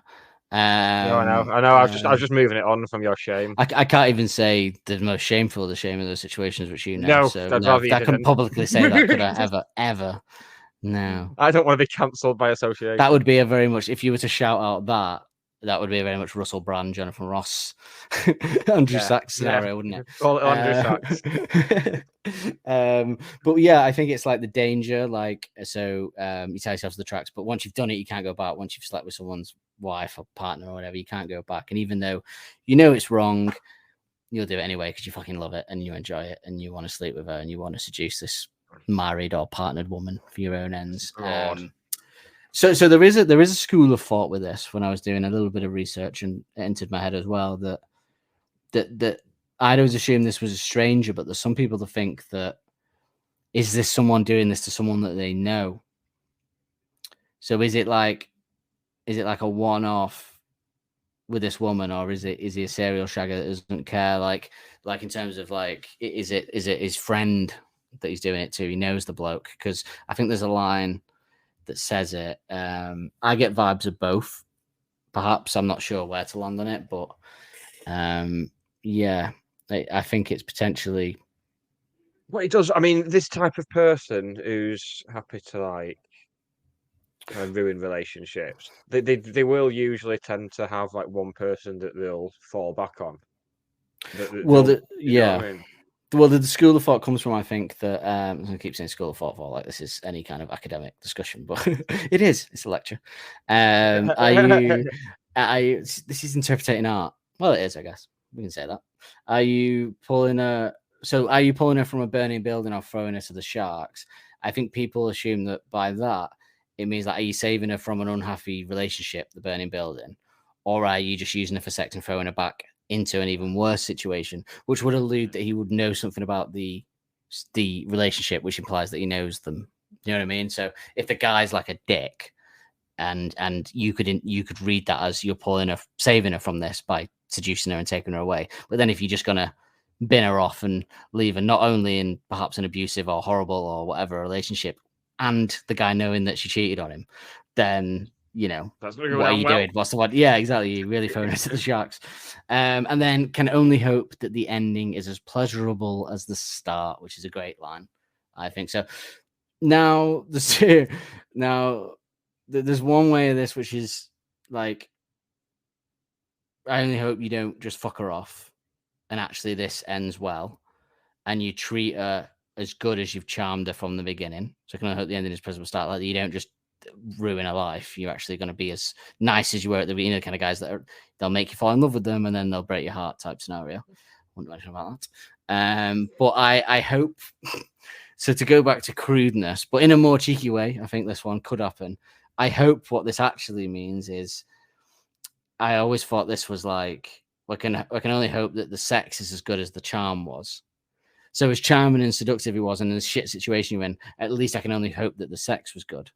No, I know. I was just moving it on from your shame. I can't even say the most shameful of the shame of those situations which you know. No, so I'd rather you I couldn't didn't. publicly say that, could I? Ever. No. I don't want to be cancelled by association. That would be a very much, if you were to shout out that would be a very much Russell Brand, Jonathan Ross, Andrew Sachs scenario, wouldn't it? Call it Andrew Sachs. But yeah, I think it's like the danger, like, so you tie yourself to the tracks, but once you've done it, you can't go back. Once you've slept with someone's wife or partner or whatever, you can't go back. And even though you know it's wrong, you'll do it anyway because you fucking love it and you enjoy it and you want to sleep with her and you want to seduce this married or partnered woman for your own ends. So there is a school of thought with this. When I was doing a little bit of research, and it entered my head as well that I'd always assumed this was a stranger, but there's some people that think that, is this someone doing this to someone that they know? So is it like a one-off with this woman, or is he a serial shagger that doesn't care? Like in terms of like, is it his friend that he's doing it to? He knows the bloke, because I think there's a line that says it. I get vibes of both. Perhaps I'm not sure where to land on it, but yeah, I think it's potentially. Well, it does. I mean, this type of person who's happy to like ruin relationships, they will usually tend to have like one person that they'll fall back on. Well, the school of thought comes from, I think, that I'm going to keep saying school of thought for like this is any kind of academic discussion, but it's a lecture. This is interpreting art. Well, it is, I guess we can say that. Are you pulling her from a burning building or throwing her to the sharks? I think people assume that by that it means like, are you saving her from an unhappy relationship, the burning building, or are you just using her for sex and throwing her back into an even worse situation, which would allude that he would know something about the relationship, which implies that he knows them. You know what I mean? So if the guy's like a dick, and you could read that as you're saving her from this by seducing her and taking her away. But then if you're just gonna bin her off and leave her not only in perhaps an abusive or horrible or whatever relationship, and the guy knowing that she cheated on him, then you know, what are you doing? What's the one? Yeah, exactly. You're really throwing it to the sharks. And then can only hope that the ending is as pleasurable as the start, which is a great line, I think. So now there's one way of this, which is like, I only hope you don't just fuck her off and actually this ends well and you treat her as good as you've charmed her from the beginning. So I can only hope the ending is pleasurable start, like you don't just ruin a life. You're actually going to be as nice as you were at the beginning, the kind of guys that they'll make you fall in love with them and then they'll break your heart type scenario. Wouldn't mention about that. But I hope so, to go back to crudeness, but in a more cheeky way, I think this one could happen. I hope what this actually means is, I always thought this was like I can only hope that the sex is as good as the charm was. So as charming and seductive he was, and in the shit situation you in, at least I can only hope that the sex was good.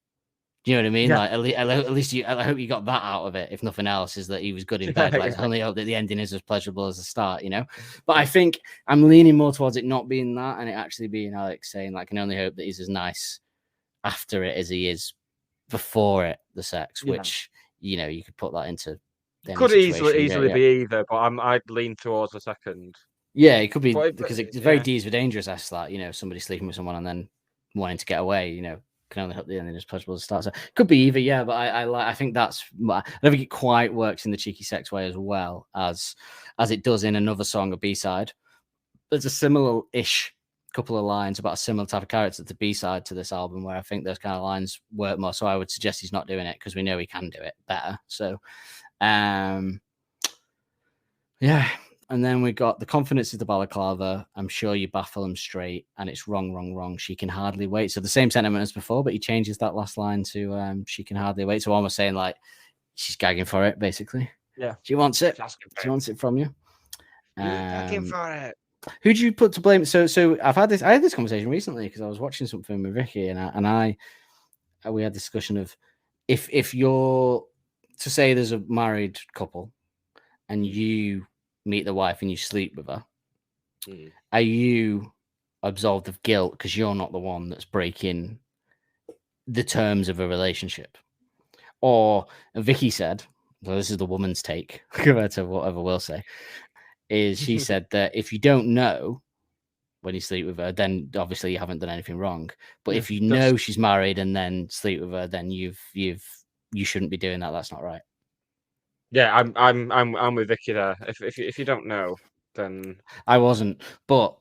Do you know what I mean? Yeah. Like at least I hope you got that out of it. If nothing else, is that he was good in bed. Like I only hope that the ending is as pleasurable as the start. You know. But I think I'm leaning more towards it not being that, and it actually being Alex saying, like, I can only hope that he's as nice after it as he is before it, the sex. Which you could put that into. Could easily be either, but I'd lean towards the second. Yeah, it could be because it's very D's for dangerous. That's that somebody sleeping with someone and then wanting to get away. Can only hope the ending is pleasurable to start. So it could be either, yeah. But I think that's. I don't think it quite works in the cheeky sex way as well as it does in another song, a B-side. There's a similar-ish couple of lines about a similar type of character to the B-side to this album, where I think those kind of lines work more. So I would suggest he's not doing it because we know he can do it better. So, yeah. And then we got the confidence is the balaclava. I'm sure you baffle him straight, and it's wrong. She can hardly wait. So the same sentiment as before, but he changes that last line to she can hardly wait. So almost saying like she's gagging for it, basically. Yeah, she wants it. She wants it from you. Gagging for it. Who do you put to blame? So I had this conversation recently because I was watching something with Ricky, and we had a discussion of if you're to say there's a married couple and you meet the wife and you sleep with her, are you absolved of guilt because you're not the one that's breaking the terms of a relationship? Or Vicky said, well, this is the woman's take compared to whatever we'll say, is she said that if you don't know when you sleep with her, then obviously you haven't done anything wrong. But if you know she's married and then sleep with her, then you shouldn't be doing that. That's not right. Yeah, I'm with Vicky there. If you don't know, then I wasn't, but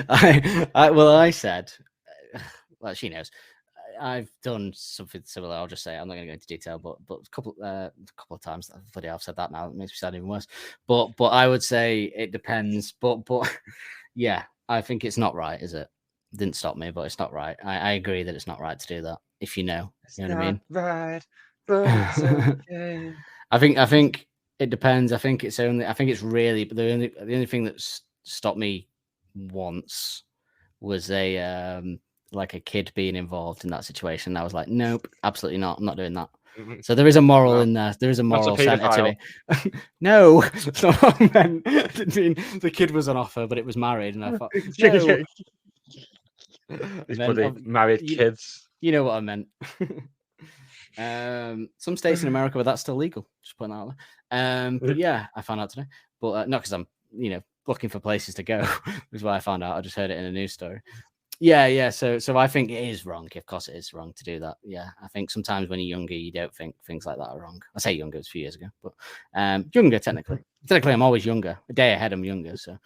I said, well, she knows. I've done something similar. I'll just say I'm not going to go into detail, but a couple of times, bloody hell, I've said that now. It makes me sound even worse. But I would say it depends. But yeah, I think it's not right, is it? Didn't stop me, but it's not right. I agree that it's not right to do that. If you know what I mean. Right, but it's okay. I think it depends. I think it's really the only thing that stopped me once was a kid being involved in that situation. I was like, nope, absolutely not. I'm not doing that. Mm-hmm. So there is a moral in there. There is a moral center to it. No, that's not what I meant. I didn't mean the kid was on offer, but it was married, and I thought, no. These bloody married kids. You know what I meant. Some states in America where that's still legal. Just putting that out there. But yeah, I found out today. But not because I'm, looking for places to go. Is why I found out. I just heard it in a news story. Yeah. So I think it is wrong. Of course, it is wrong to do that. Yeah, I think sometimes when you're younger, you don't think things like that are wrong. I say younger, it's a few years ago, but younger technically. Technically, I'm always younger. A day ahead, I'm younger. So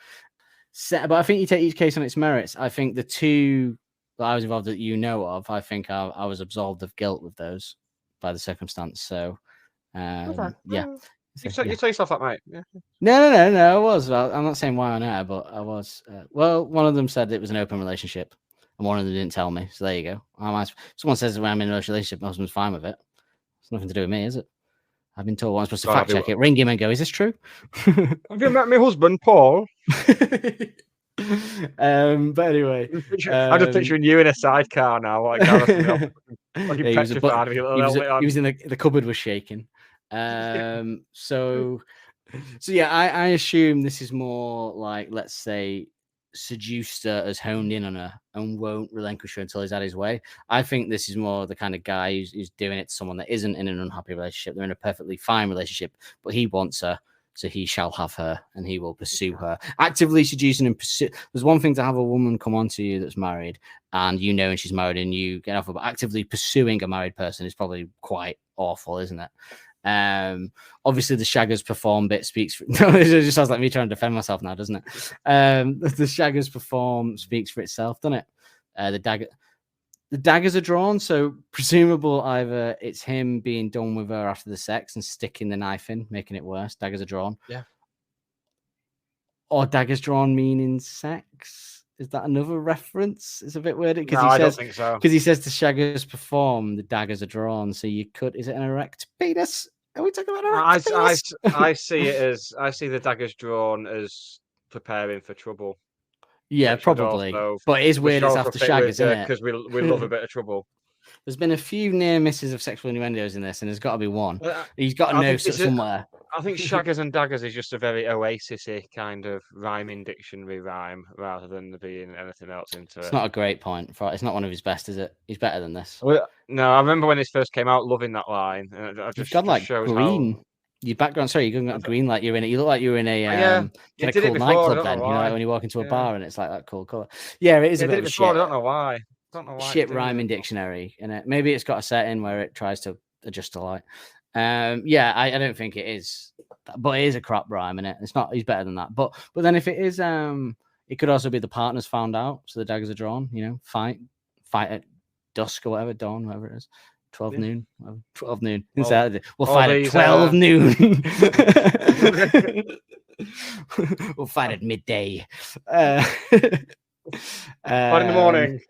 but I think you take each case on its merits. I think the two that I was involved that of, I think I was absolved of guilt with those by the circumstance. So yeah. You tell yourself that, mate. Yeah. No. I was. I'm not saying why on air, but I was. Well, one of them said it was an open relationship, and one of them didn't tell me. So there you go. Someone says when I'm in a relationship, my husband's fine with it. It's nothing to do with me, is it? I've been told I'm supposed to fact check it. Ring him and go, is this true? Have you met my husband, Paul? But anyway, I'm just picturing you in a sidecar now. Like, he was in the cupboard was shaking. So yeah, I assume this is more like, let's say, seduced her, has honed in on her and won't relinquish her until he's had his way. I think this is more the kind of guy who's doing it to someone that isn't in an unhappy relationship. They're in a perfectly fine relationship, but he wants her, so he shall have her, and he will pursue her, actively seducing and pursue. There's one thing to have a woman come on to you that's married, and and she's married, and you get off her, but actively pursuing a married person is probably quite awful, isn't it? Obviously the Shaggers perform bit speaks for it just sounds like me trying to defend myself now, doesn't it? The Shaggers perform speaks for itself, doesn't it? The daggers are drawn, so presumable either it's him being done with her after the sex and sticking the knife in, making it worse. Daggers are drawn. Yeah. Or daggers drawn meaning sex. Is that another reference? It's a bit weird because I don't think so. Because he says the Shaggers perform, the daggers are drawn. So you could, is it an erect penis? Are we talking about I see it as I see the daggers drawn as preparing for trouble. Yeah, which would probably. also- But it is which weird would it's also after fit Shag, with, isn't it? Because we love a bit of trouble. There's been a few near misses of sexual innuendos in this, and there's got to be one. Well, He's got to I know think it's a- somewhere. I think Shaggers and Daggers is just a very Oasis-y kind of rhyming dictionary rhyme rather than there being anything else into It's it. not a great point. It's not one of his best, is it? He's better than this. Well, no, I remember when this first came out, loving that line. And it You've just got like shows green. How... Your background, sorry, you've got green like you're in it. You look like you're in a yeah, you kind did of it cool before. I nightclub don't then. know You know, like why. when you walk into a Yeah. bar and it's like that cool colour. Yeah, it is Yeah, a I bit did of it a before. shit. I don't know why. Shit rhyming dictionary in it. Maybe it's got a setting where it tries to adjust the light. Yeah, I don't think it is, but it is a crap rhyme in it. It's not. He's better than that. But then if it is, it could also be the partners found out, so the daggers are drawn. You know, fight at dusk or whatever, dawn, whatever it is. 12 noon, 12 noon. Saturday. We'll fight at 12 noon. We'll fight at midday. Fight in the morning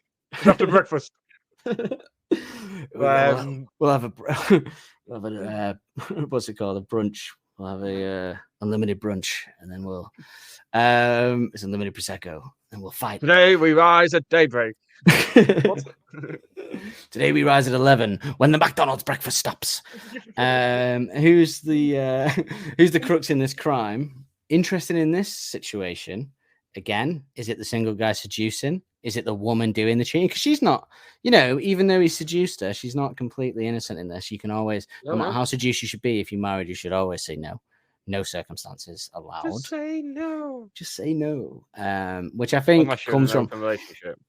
after breakfast. We'll have a what's it called? A brunch. We'll have a unlimited brunch, and then we'll it's unlimited prosecco, and we'll fight. Today we rise at daybreak. Today we rise at 11 when the McDonald's breakfast stops. Who's the crux in this crime? Interested in this situation? Again, is it the single guy seducing? Is it the woman doing the cheating? Because she's not, even though he seduced her, she's not completely innocent in this. You can always, no matter how seduced you should be, if you're married, you should always say no. No circumstances allowed. Just say no. Just say no. Which I think comes from relationship.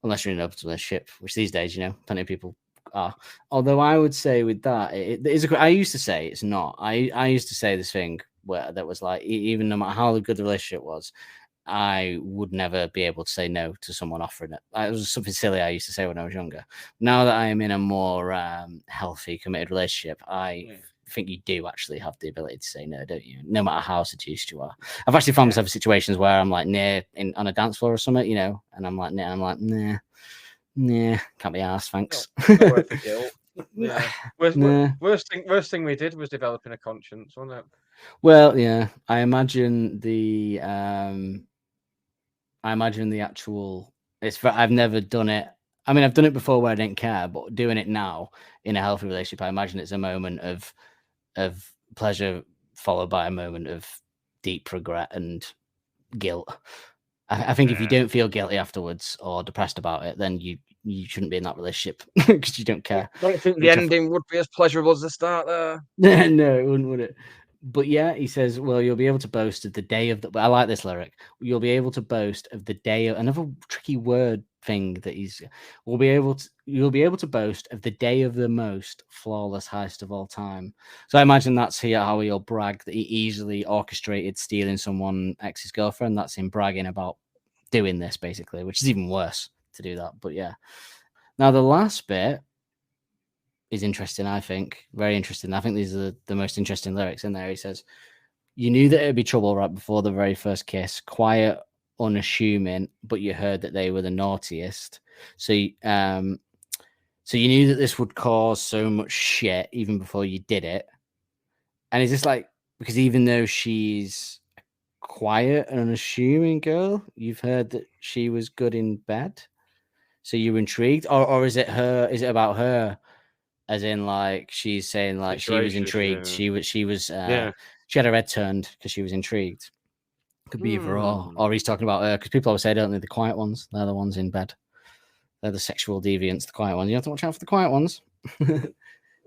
Unless you're in an open relationship, which these days, plenty of people are. Although I would say with that, it is I used to say it's not. I used to say this thing where that was like, even no matter how good the relationship was, I would never be able to say no to someone offering it. It was something silly I used to say when I was younger. Now that I am in a more healthy, committed relationship, I think you do actually have the ability to say no, don't you? No matter how seduced you are. I've actually found myself in situations where I'm like on a dance floor or something, and I'm like, nah, can't be arsed, thanks. Yeah. Worst thing we did was developing a conscience, wasn't it? Well, yeah. I imagine the actual. I've never done it. I mean, I've done it before where I didn't care, but doing it now in a healthy relationship, I imagine it's a moment of pleasure followed by a moment of deep regret and guilt. I think if you don't feel guilty afterwards or depressed about it, then you shouldn't be in that relationship because you don't care. I don't think the ending would be as pleasurable as the start there. No, it wouldn't, would it? But yeah, he says, well, you'll be able to boast of the day of the... I like this lyric. You'll be able to boast of the day of... Another tricky word thing that you'll be able to boast of the day of the most flawless heist of all time. So I imagine that's how he'll brag that he easily orchestrated stealing someone ex's girlfriend. That's him bragging about doing this, basically, which is even worse to do that. But yeah. Now, the last bit is interesting, I think. Very interesting. I think these are the most interesting lyrics in there. He says, you knew that it'd be trouble right before the very first kiss. Quiet, unassuming, but you heard that they were the naughtiest. So you knew that this would cause so much shit even before you did it. And it's just like, because even though she's a quiet and unassuming girl, you've heard that she was good in bed. So you're intrigued? Or is it her? Is it about her? As in, like, she's saying, like, she was intrigued. Yeah. She had her head turned because she was intrigued. Could be either or he's talking about her because people always say, don't they, the quiet ones? They're the ones in bed. They're the sexual deviants, the quiet ones. You have to watch out for the quiet ones.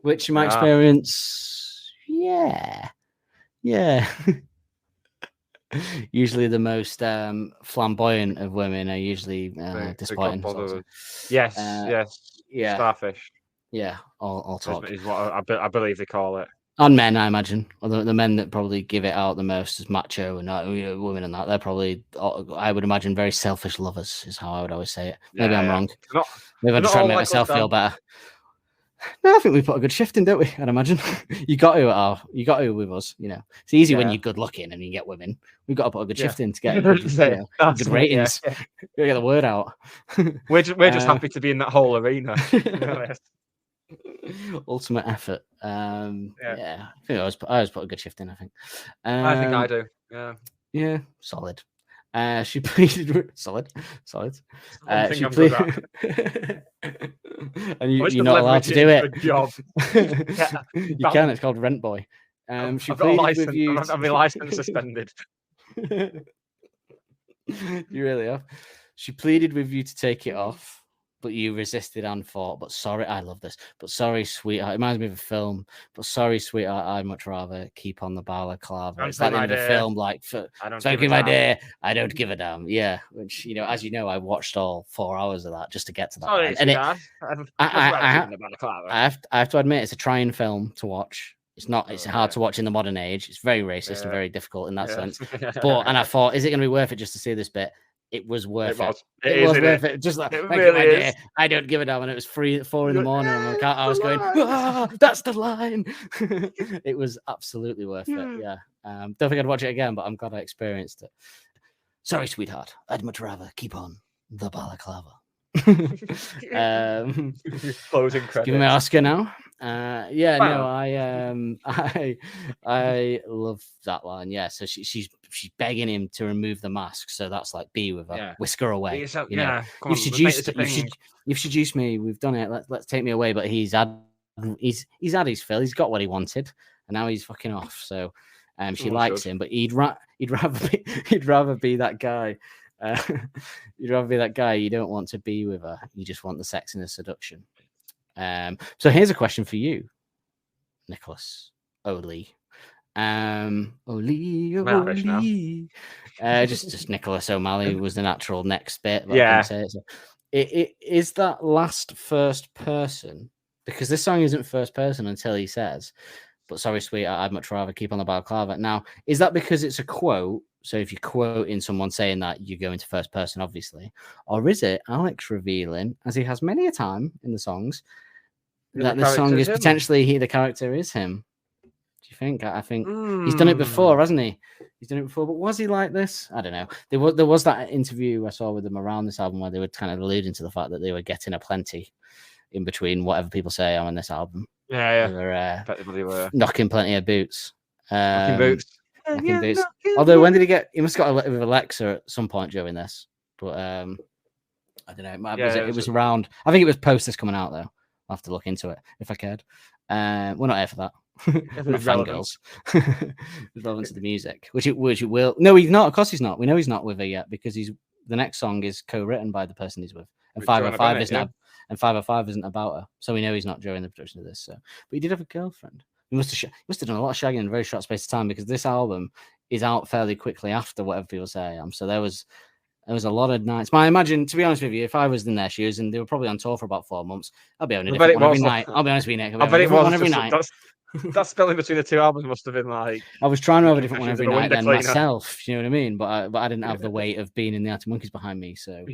Which, in my experience, yeah. Usually the most flamboyant of women are usually disappointing. Yes. Yeah. Starfish. Yeah, all talk. Is what I believe they call it. And men, I imagine. The men that probably give it out the most is macho and women and that. They're probably, I would imagine, very selfish lovers is how I would always say it. Maybe I'm wrong. Maybe I'm just trying to make myself feel better. No, I think we put a good shift in, don't we? I'd imagine. You got to with us, It's easy when you're good looking and you get women. We've got to put a good shift in to get good ratings. Gotta get the word out. We're just happy to be in that whole arena. Ultimate effort. Yeah. I think I always put a good shift in. I think. I think I do. Yeah. Yeah, solid. She pleaded solid. One thing She I'm good pleaded, and I wish you're they'd not allowed leverage to it do into it. a job. Yeah. You can. It's called Rent Boy. She I've got a pleaded license. with you. I've my license suspended. You really have. She pleaded with you to take it off, but you resisted and fought. But sorry, I love this. But sorry, sweetheart. It reminds me of a film. But sorry, sweetheart, I'd much rather keep on the balaclava. It's like in the film, like for smoking my day. I don't give a damn. Yeah, which as you know, I watched all 4 hours of that just to get to that. Sorry, and I I have to admit, it's a trying film to watch. It's not. It's hard to watch in the modern age. It's very racist and very difficult in that sense. But I thought, is it going to be worth it just to see this bit? It was worth it. It was worth it. Just like, I don't give a damn. And it was 4 in the morning. And I was going, that's the line. It was absolutely worth it. Yeah. Don't think I'd watch it again, but I'm glad I experienced it. Sorry, sweetheart. I'd much rather keep on the balaclava. Closing credits. Give me my Oscar now. I love that line. Yeah, so she's begging him to remove the mask. So that's like, be with her, whisk her away. You've seduced me. We've done it. Let's take me away. But he's had his fill. He's got what he wanted, and now he's fucking off. So she likes him, but he'd rather be that guy. You'd rather be that guy. You don't want to be with her. You just want the sex and the seduction. So here's a question for you, Nicholas Oli. Just Nicholas O'Malley was the natural next bit. It is that last first person, because this song isn't first person until he says, but sorry, sweetheart, I'd much rather keep on the balaclava. Now, is that because it's a quote? So if you're quoting someone saying that, you go into first person, obviously. Or is it Alex revealing, as he has many a time in the songs, that the song is potentially the character is him? Do you think? I think he's done it before, hasn't he? He's done it before, but was he like this? I don't know. There was that interview I saw with them around this album where they were kind of alluding to the fact that they were getting a plenty in between whatever people say on this album. Yeah. They were knocking plenty of boots. Knocking boots. Although when did he get? He must have got with Alexa at some point during this, but I don't know. It was around. I think it was post this coming out though. I'll have to look into it if I cared. We're not here for that. We're not fangirls. It's relevant to the music, which it will. No, he's not. Of course, he's not. We know he's not with her yet because the next song is co-written by the person he's with, and 505 isn't. And 505 isn't about her, so we know he's not during the production of this. So, but he did have a girlfriend. He must have done a lot of shagging in a very short space of time because this album is out fairly quickly after whatever people say I am. So there was a lot of nights. But I imagine, to be honest with you, if I was in their shoes and they were probably on tour for about 4 months, I'll be having a different one every night. I'll be honest with you, Nick. I bet it was one every night. That spelling between the two albums must have been like. I was trying to have a different one every night then myself. You know what I mean? But I didn't have the weight of being in the Arctic Monkeys behind me. So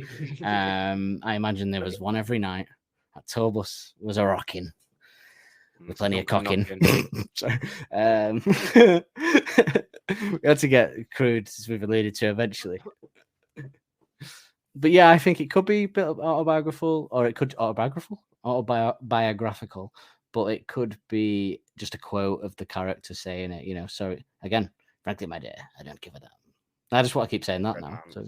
I imagine there was one every night. That tour bus was a rocking. With plenty of cocking. So, we had to get crude, as we've alluded to eventually. But yeah, I think it could be a bit autobiographical, or it could autobiographical, but it could be just a quote of the character saying it. So again, frankly, my dear, I don't give a damn. I just want to keep saying that now. So,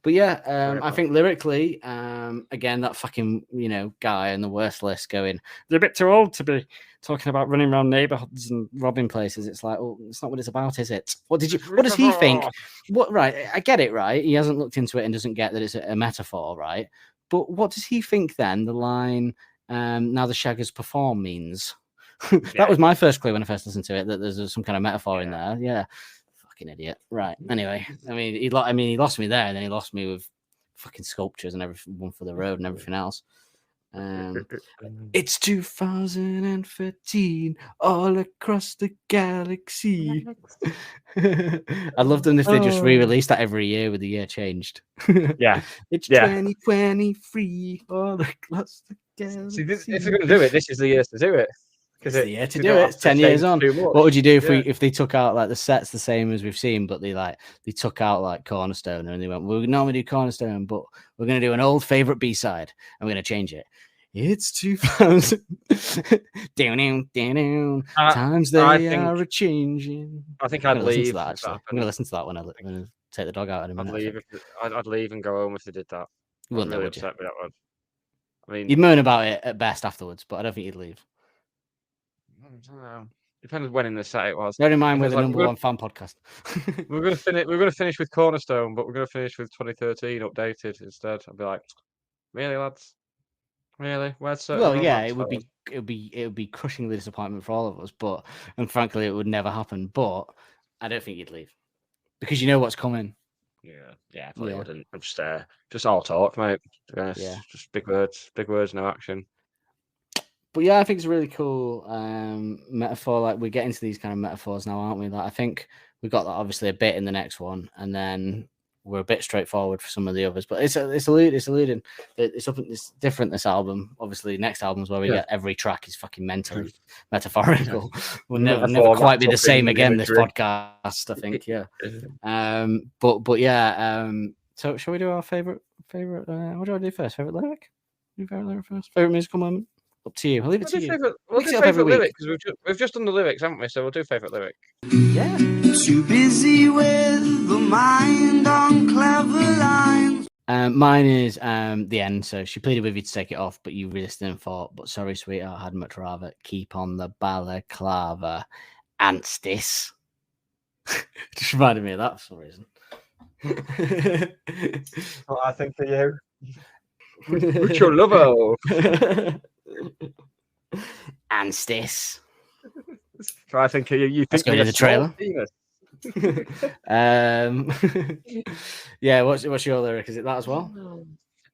but yeah, I think lyrically, again, that fucking guy on the worst list going, they're a bit too old to be talking about running around neighborhoods and robbing places. It's like, oh, it's not what it's about, is it? What does he think? Right, I get it, right? He hasn't looked into it and doesn't get that it's a metaphor, right? But what does he think then? The line, "Now the shaggers perform" means. That was my first clue when I first listened to it. That there's some kind of metaphor in there. Yeah. Idiot. Right. Anyway, he lost me there, and then he lost me with fucking sculptures and everything for the road and everything else. It's 2013 all across the galaxy. I love them if they just re-release that every year with the year changed. Yeah. It's 2023 all across the galaxy. See, if they're going to do it, this is the year to do it. It's the year to do it. 10 years on. What would you do if they took out like the sets the same as we've seen, but they took out like Cornerstone and they went, we're normally do Cornerstone, but we're going to do an old favorite B-side and we're going to change it. It's 2000. Down. Times they I think- are changing. I think I'm I'd gonna listen to leave. that, if actually. that I'm going to happened. listen to that when I take the dog out in a I'd minute. I leave. think. I'd leave and go home if they did that. You I'd wouldn't, really would you? upset me, that one. I mean, You'd moan about it at best afterwards, but I don't think you'd leave. I don't know. Depends when in the set it was. Bear in mind, we're It's the like, number one fan podcast. We're gonna finish. We're gonna finish with Cornerstone, but we're gonna finish with 2013 updated instead. I'd be like, really, lads? Really? Where's certain Well, yeah, romance it would be crushingly disappointment for all of us, and frankly, it would never happen. But I don't think you'd leave because you know what's coming. Yeah, I probably Yeah. wouldn't. I'm just all talk, mate. To be honest, Yeah. just big words, no action. But yeah, I think it's a really cool metaphor. Like we're getting to these kind of metaphors now, aren't we? Like I think we got that obviously a bit in the next one, and then we're a bit straightforward for some of the others. But it's alluding. It's different. This album, obviously, next album's where we get every track is fucking mentally metaphorical. We'll never quite be the same again. This podcast, I think. Yeah. But yeah. So shall we do our favorite? What do I do first? Favorite lyric? Favorite lyric first. Favorite musical moment. Up to you. I'll leave it to you. We'll do favourite lyric because we've just done the lyrics, haven't we? So we'll do favourite lyric. Yeah. Too busy with the mind on clever lines. Mine is the end. So she pleaded with you to take it off, but you resisted and fought. But sorry, sweetheart, I'd much rather keep on the balaclava. Anstis. Just reminded me of that for some reason. What I think for you. Mucho lovo. Anstis. So I think you Let's think go to the trailer. Yeah, what's your lyric? Is it that as well?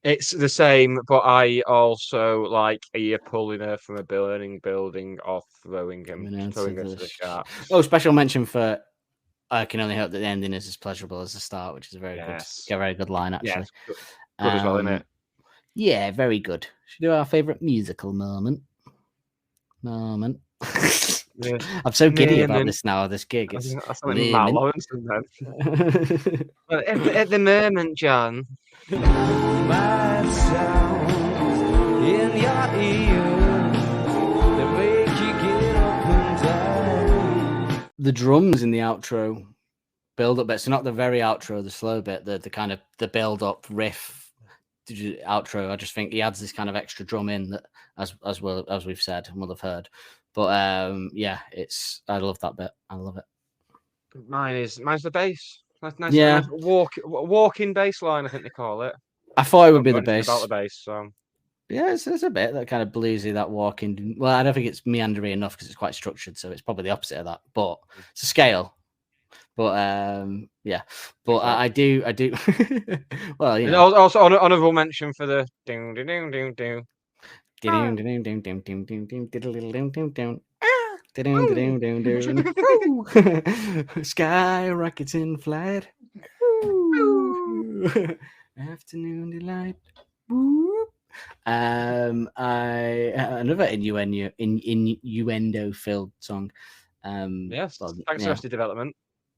It's the same, but I also like you're pulling her from a burning building or throwing her to the shark. Oh, special mention for I can only hope that the ending is as pleasurable as the start, which is a very good line, actually. Yeah, good as well, isn't it? Yeah, very good. Should we do our favourite musical moment? I'm so giddy about this now, this gig. It's That's something Matt Lawrence then. At the moment, John. Bad sounds in your ear that make you get up and down. The drums in the outro build up bit, so not the very outro, the slow bit, the kind of the build up riff outro. I just think he adds this kind of extra drum in that as well as we've said and we'll have heard. But yeah, I love that bit. I love it. Mine's the bass. That's nice. Yeah. Nice walking bass line, I think they call it. I thought it would be the bass. About the bass, so yeah, it's a bit that kind of bluesy, that walking. Well, I don't think it's meandering enough because it's quite structured, so it's probably the opposite of that. But it's a scale. But yeah, but I do. Well, you know. Also honorable mention for the ding ding ding ding ding. Sky rockets in flight. Afternoon delight. Another innuendo filled song. Yes, well, thanks yeah. Arrested Development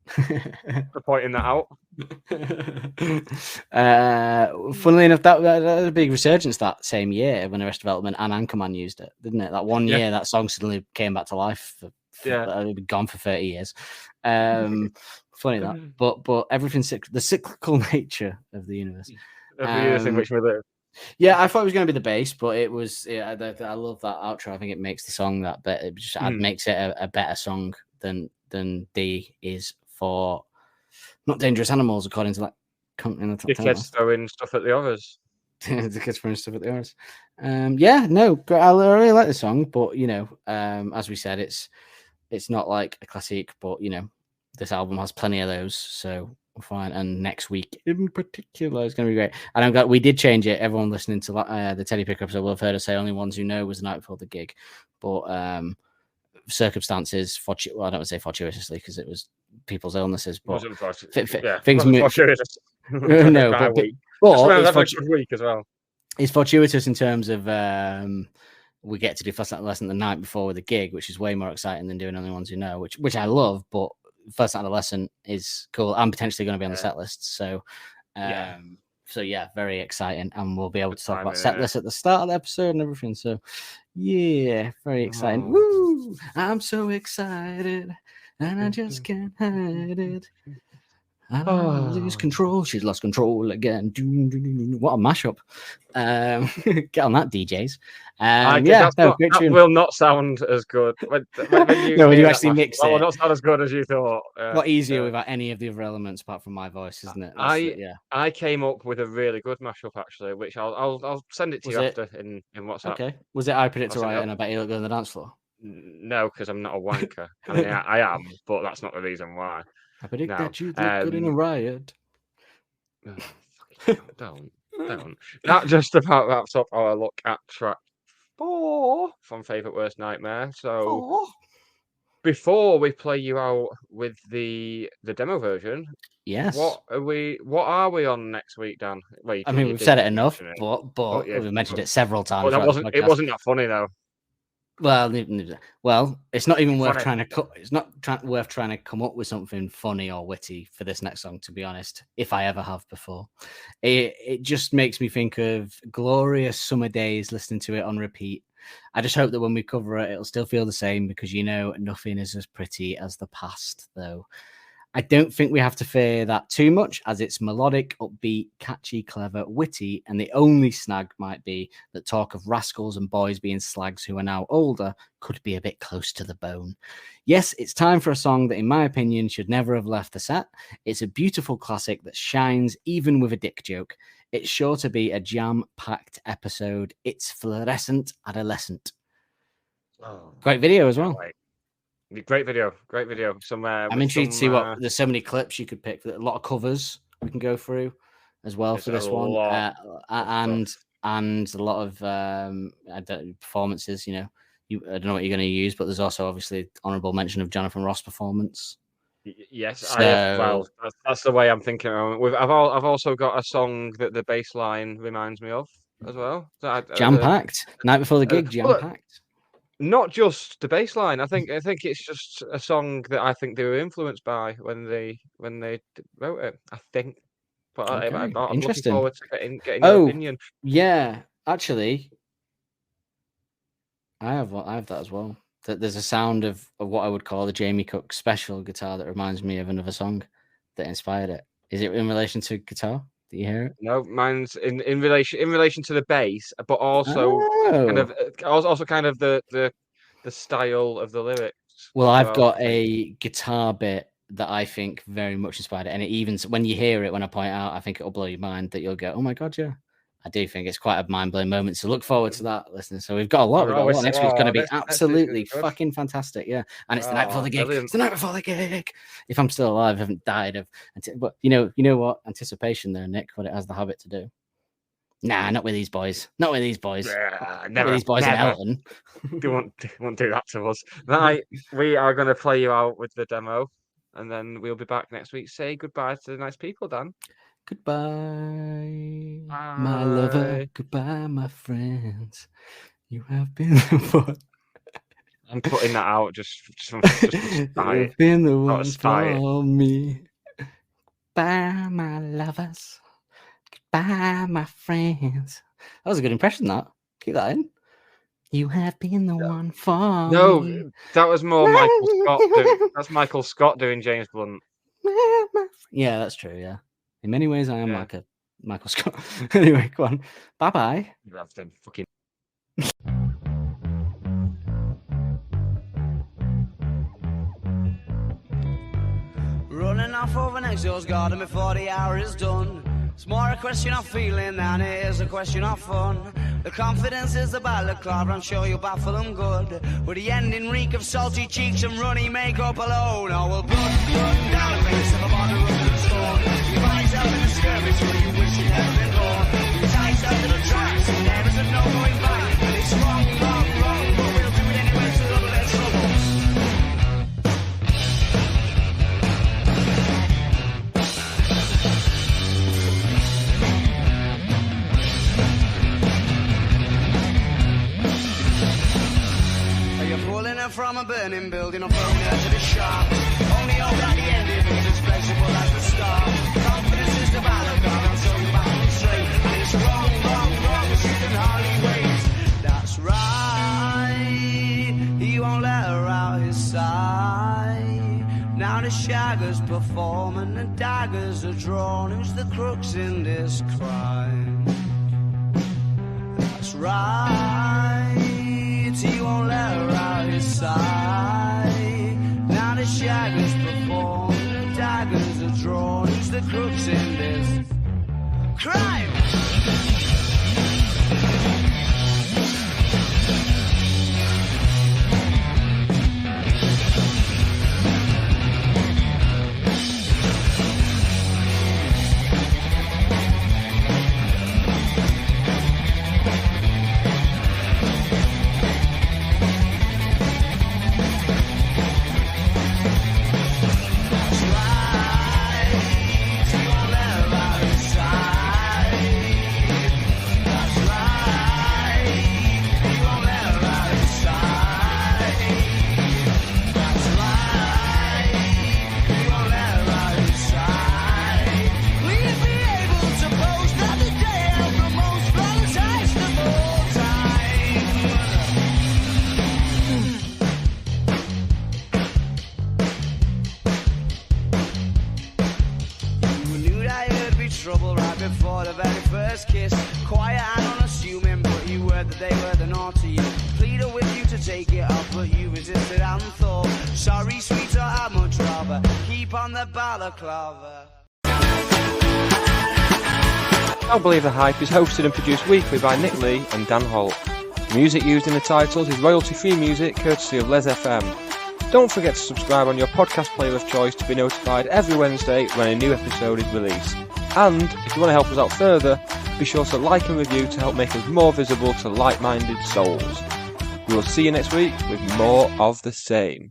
for pointing that out. Funnily enough, that was a big resurgence that same year when Arrested Development and Anchorman used it, didn't it? That one year, that song suddenly came back to life. It had been gone for 30 years. Funny that, but everything's the cyclical nature of the universe. Which we live. Yeah, I thought it was going to be the bass, but it was. Yeah, I love that outro. I think it makes the song that bit. It just makes it a better song than D is for Not Dangerous Animals, according to that company in the top 10. Kids throwing stuff at the others. The kids throwing stuff at the others. Yeah, no, great. I really like the song, but as we said, it's not like a classic, but this album has plenty of those, so we're fine. And next week in particular is going to be great. And we did change it. Everyone listening to the Teddy Picker episode will have heard us say Only Ones Who Know was the night before the gig, but circumstances, I don't want to say fortuitously because it was people's illnesses, but things move. No, but it's week as well. It's fortuitous in terms of we get to do First Night Lesson the night before the gig, which is way more exciting than doing Only Ones Who Know, which I love, but First Night Lesson is cool and potentially going to be on the set list. So So yeah, very exciting, and we'll be able to talk about timing, set yeah. lists at the start of the episode and everything. So yeah, very exciting. Oh. Woo! I'm so excited, and I just can't hide it. I don't lose control. She's lost control again. What a mashup! Get on that, DJs. That will not sound as good when you No, when you hear actually that mix that will it. not sound as good as you thought. A lot easier without any of the other elements apart from my voice, isn't it? I came up with a really good mashup actually, which I'll send it to you after in WhatsApp. Okay. Was it I Predict a I'll send it Riot up. and I Bet You Look Good on the Dance Floor? No, because I'm not a wanker. I mean, I am, but that's not the reason why. I predict No, that you look good in a riot. Don't. That just about wraps up our look at track 4 from Favourite Worst Nightmare. So before we play you out with the demo version, Yes. what are we on next week, Dan? Well, I mean, we've said it enough, mention but yeah, we've mentioned it several times. But throughout the it podcast. wasn't that funny though. Well, it's not even worth Funny. trying to. It's not worth trying to come up with something funny or witty for this next song. To be honest, if I ever have before, it just makes me think of glorious summer days listening to it on repeat. I just hope that when we cover it, it'll still feel the same because nothing is as pretty as the past, though. I don't think we have to fear that too much, as it's melodic, upbeat, catchy, clever, witty, and the only snag might be that talk of rascals and boys being slags who are now older could be a bit close to the bone. Yes, it's time for a song that, in my opinion, should never have left the set. It's a beautiful classic that shines even with a dick joke. It's sure to be a jam-packed episode. It's fluorescent adolescent. Oh, Great video as well. Great video. I'm intrigued to see what there's so many clips you could pick. A lot of covers we can go through as well for this one, and a lot of performances. I don't know what you're going to use, but there's also obviously honourable mention of Jonathan Ross' performance. Yes, that's the way I'm thinking. I've also got a song that the bass line reminds me of as well. Jam packed night before the gig. Jam packed. Not just the bass line. I think it's just a song that I think they were influenced by when they wrote it. I think, but Okay. I'm looking Interesting. forward to getting your opinion. Yeah, actually, I have that as well. There's a sound of what I would call the Jamie Cook special guitar that reminds me of another song that inspired it. Is it in relation to guitar? Do you hear it? No, mine's in relation to the bass, but also kind of the style of the lyrics. Well, I've got a guitar bit that I think very much inspired it, and it even when you hear it, when I point out, I think it'll blow your mind that you'll go, "Oh my god, yeah!" I do think it's quite a mind-blowing moment. So look forward to that, listeners. So we've got a lot. Next week's going to be absolutely fucking fantastic. Yeah, and it's the night before the gig. Brilliant. It's the night before the gig. If I'm still alive, I haven't died of. But you know what? Anticipation, there, Nick. What it has the habit to do. Nah, not with these boys. Not with these boys. Yeah, Not with these boys in Elton. They won't do that to us. Right, we are going to play you out with the demo, and then we'll be back next week. Say goodbye to the nice people, Dan. Goodbye, my lover. Goodbye, my friends. You have been the one. I'm putting that out just You've been the one for me. Goodbye, my lovers. Goodbye, my friends. That was a good impression, that. Keep that in. You have been the one for me. No, that was more Michael Scott. That's Michael Scott doing James Blunt. Yeah, that's true, yeah. In many ways, I am like a Michael Scott. Anyway, go on. Bye-bye. That's them fucking... Running off over next door's garden before the hour is done. It's more a question of feeling than it is a question of fun. The confidence is the balaclava, I'm sure you'll baffle them good. With the ending reek of salty cheeks and runny makeup alone. Oh, well, blood down the face of a bottle of the storm. You find yourself in a skirmish where you wish you'd never been born. You tie yourself to the tracks and there isn't no going back. It's wrong, but we'll do it anyway, so little less trouble. From a burning building or thrown out to the shark. Only hope that the ending is as flexible as the start. Confidence is the battle, God, I'm so back. shaggers perform and the daggers are drawn. Who's the crooks in this crime? That's right, he won't let her out his side. Now the shaggers perform and the daggers are drawn. Who's the crooks in this crime? Trouble right before the very first kiss. Quiet and unassuming, but you heard that they were the naughty. Pleaded with you to take it off, but you resisted and thought, sorry sweetheart, I'd much rather keep on the balaclava. Don't Believe the Hype is hosted and produced weekly by Nick Lee and Dan Holt. The music used in the titles is royalty-free music courtesy of Les FM. Don't forget to subscribe on your podcast player of choice to be notified every Wednesday when a new episode is released. And if you want to help us out further, be sure to like and review to help make us more visible to like-minded souls. We will see you next week with more of the same.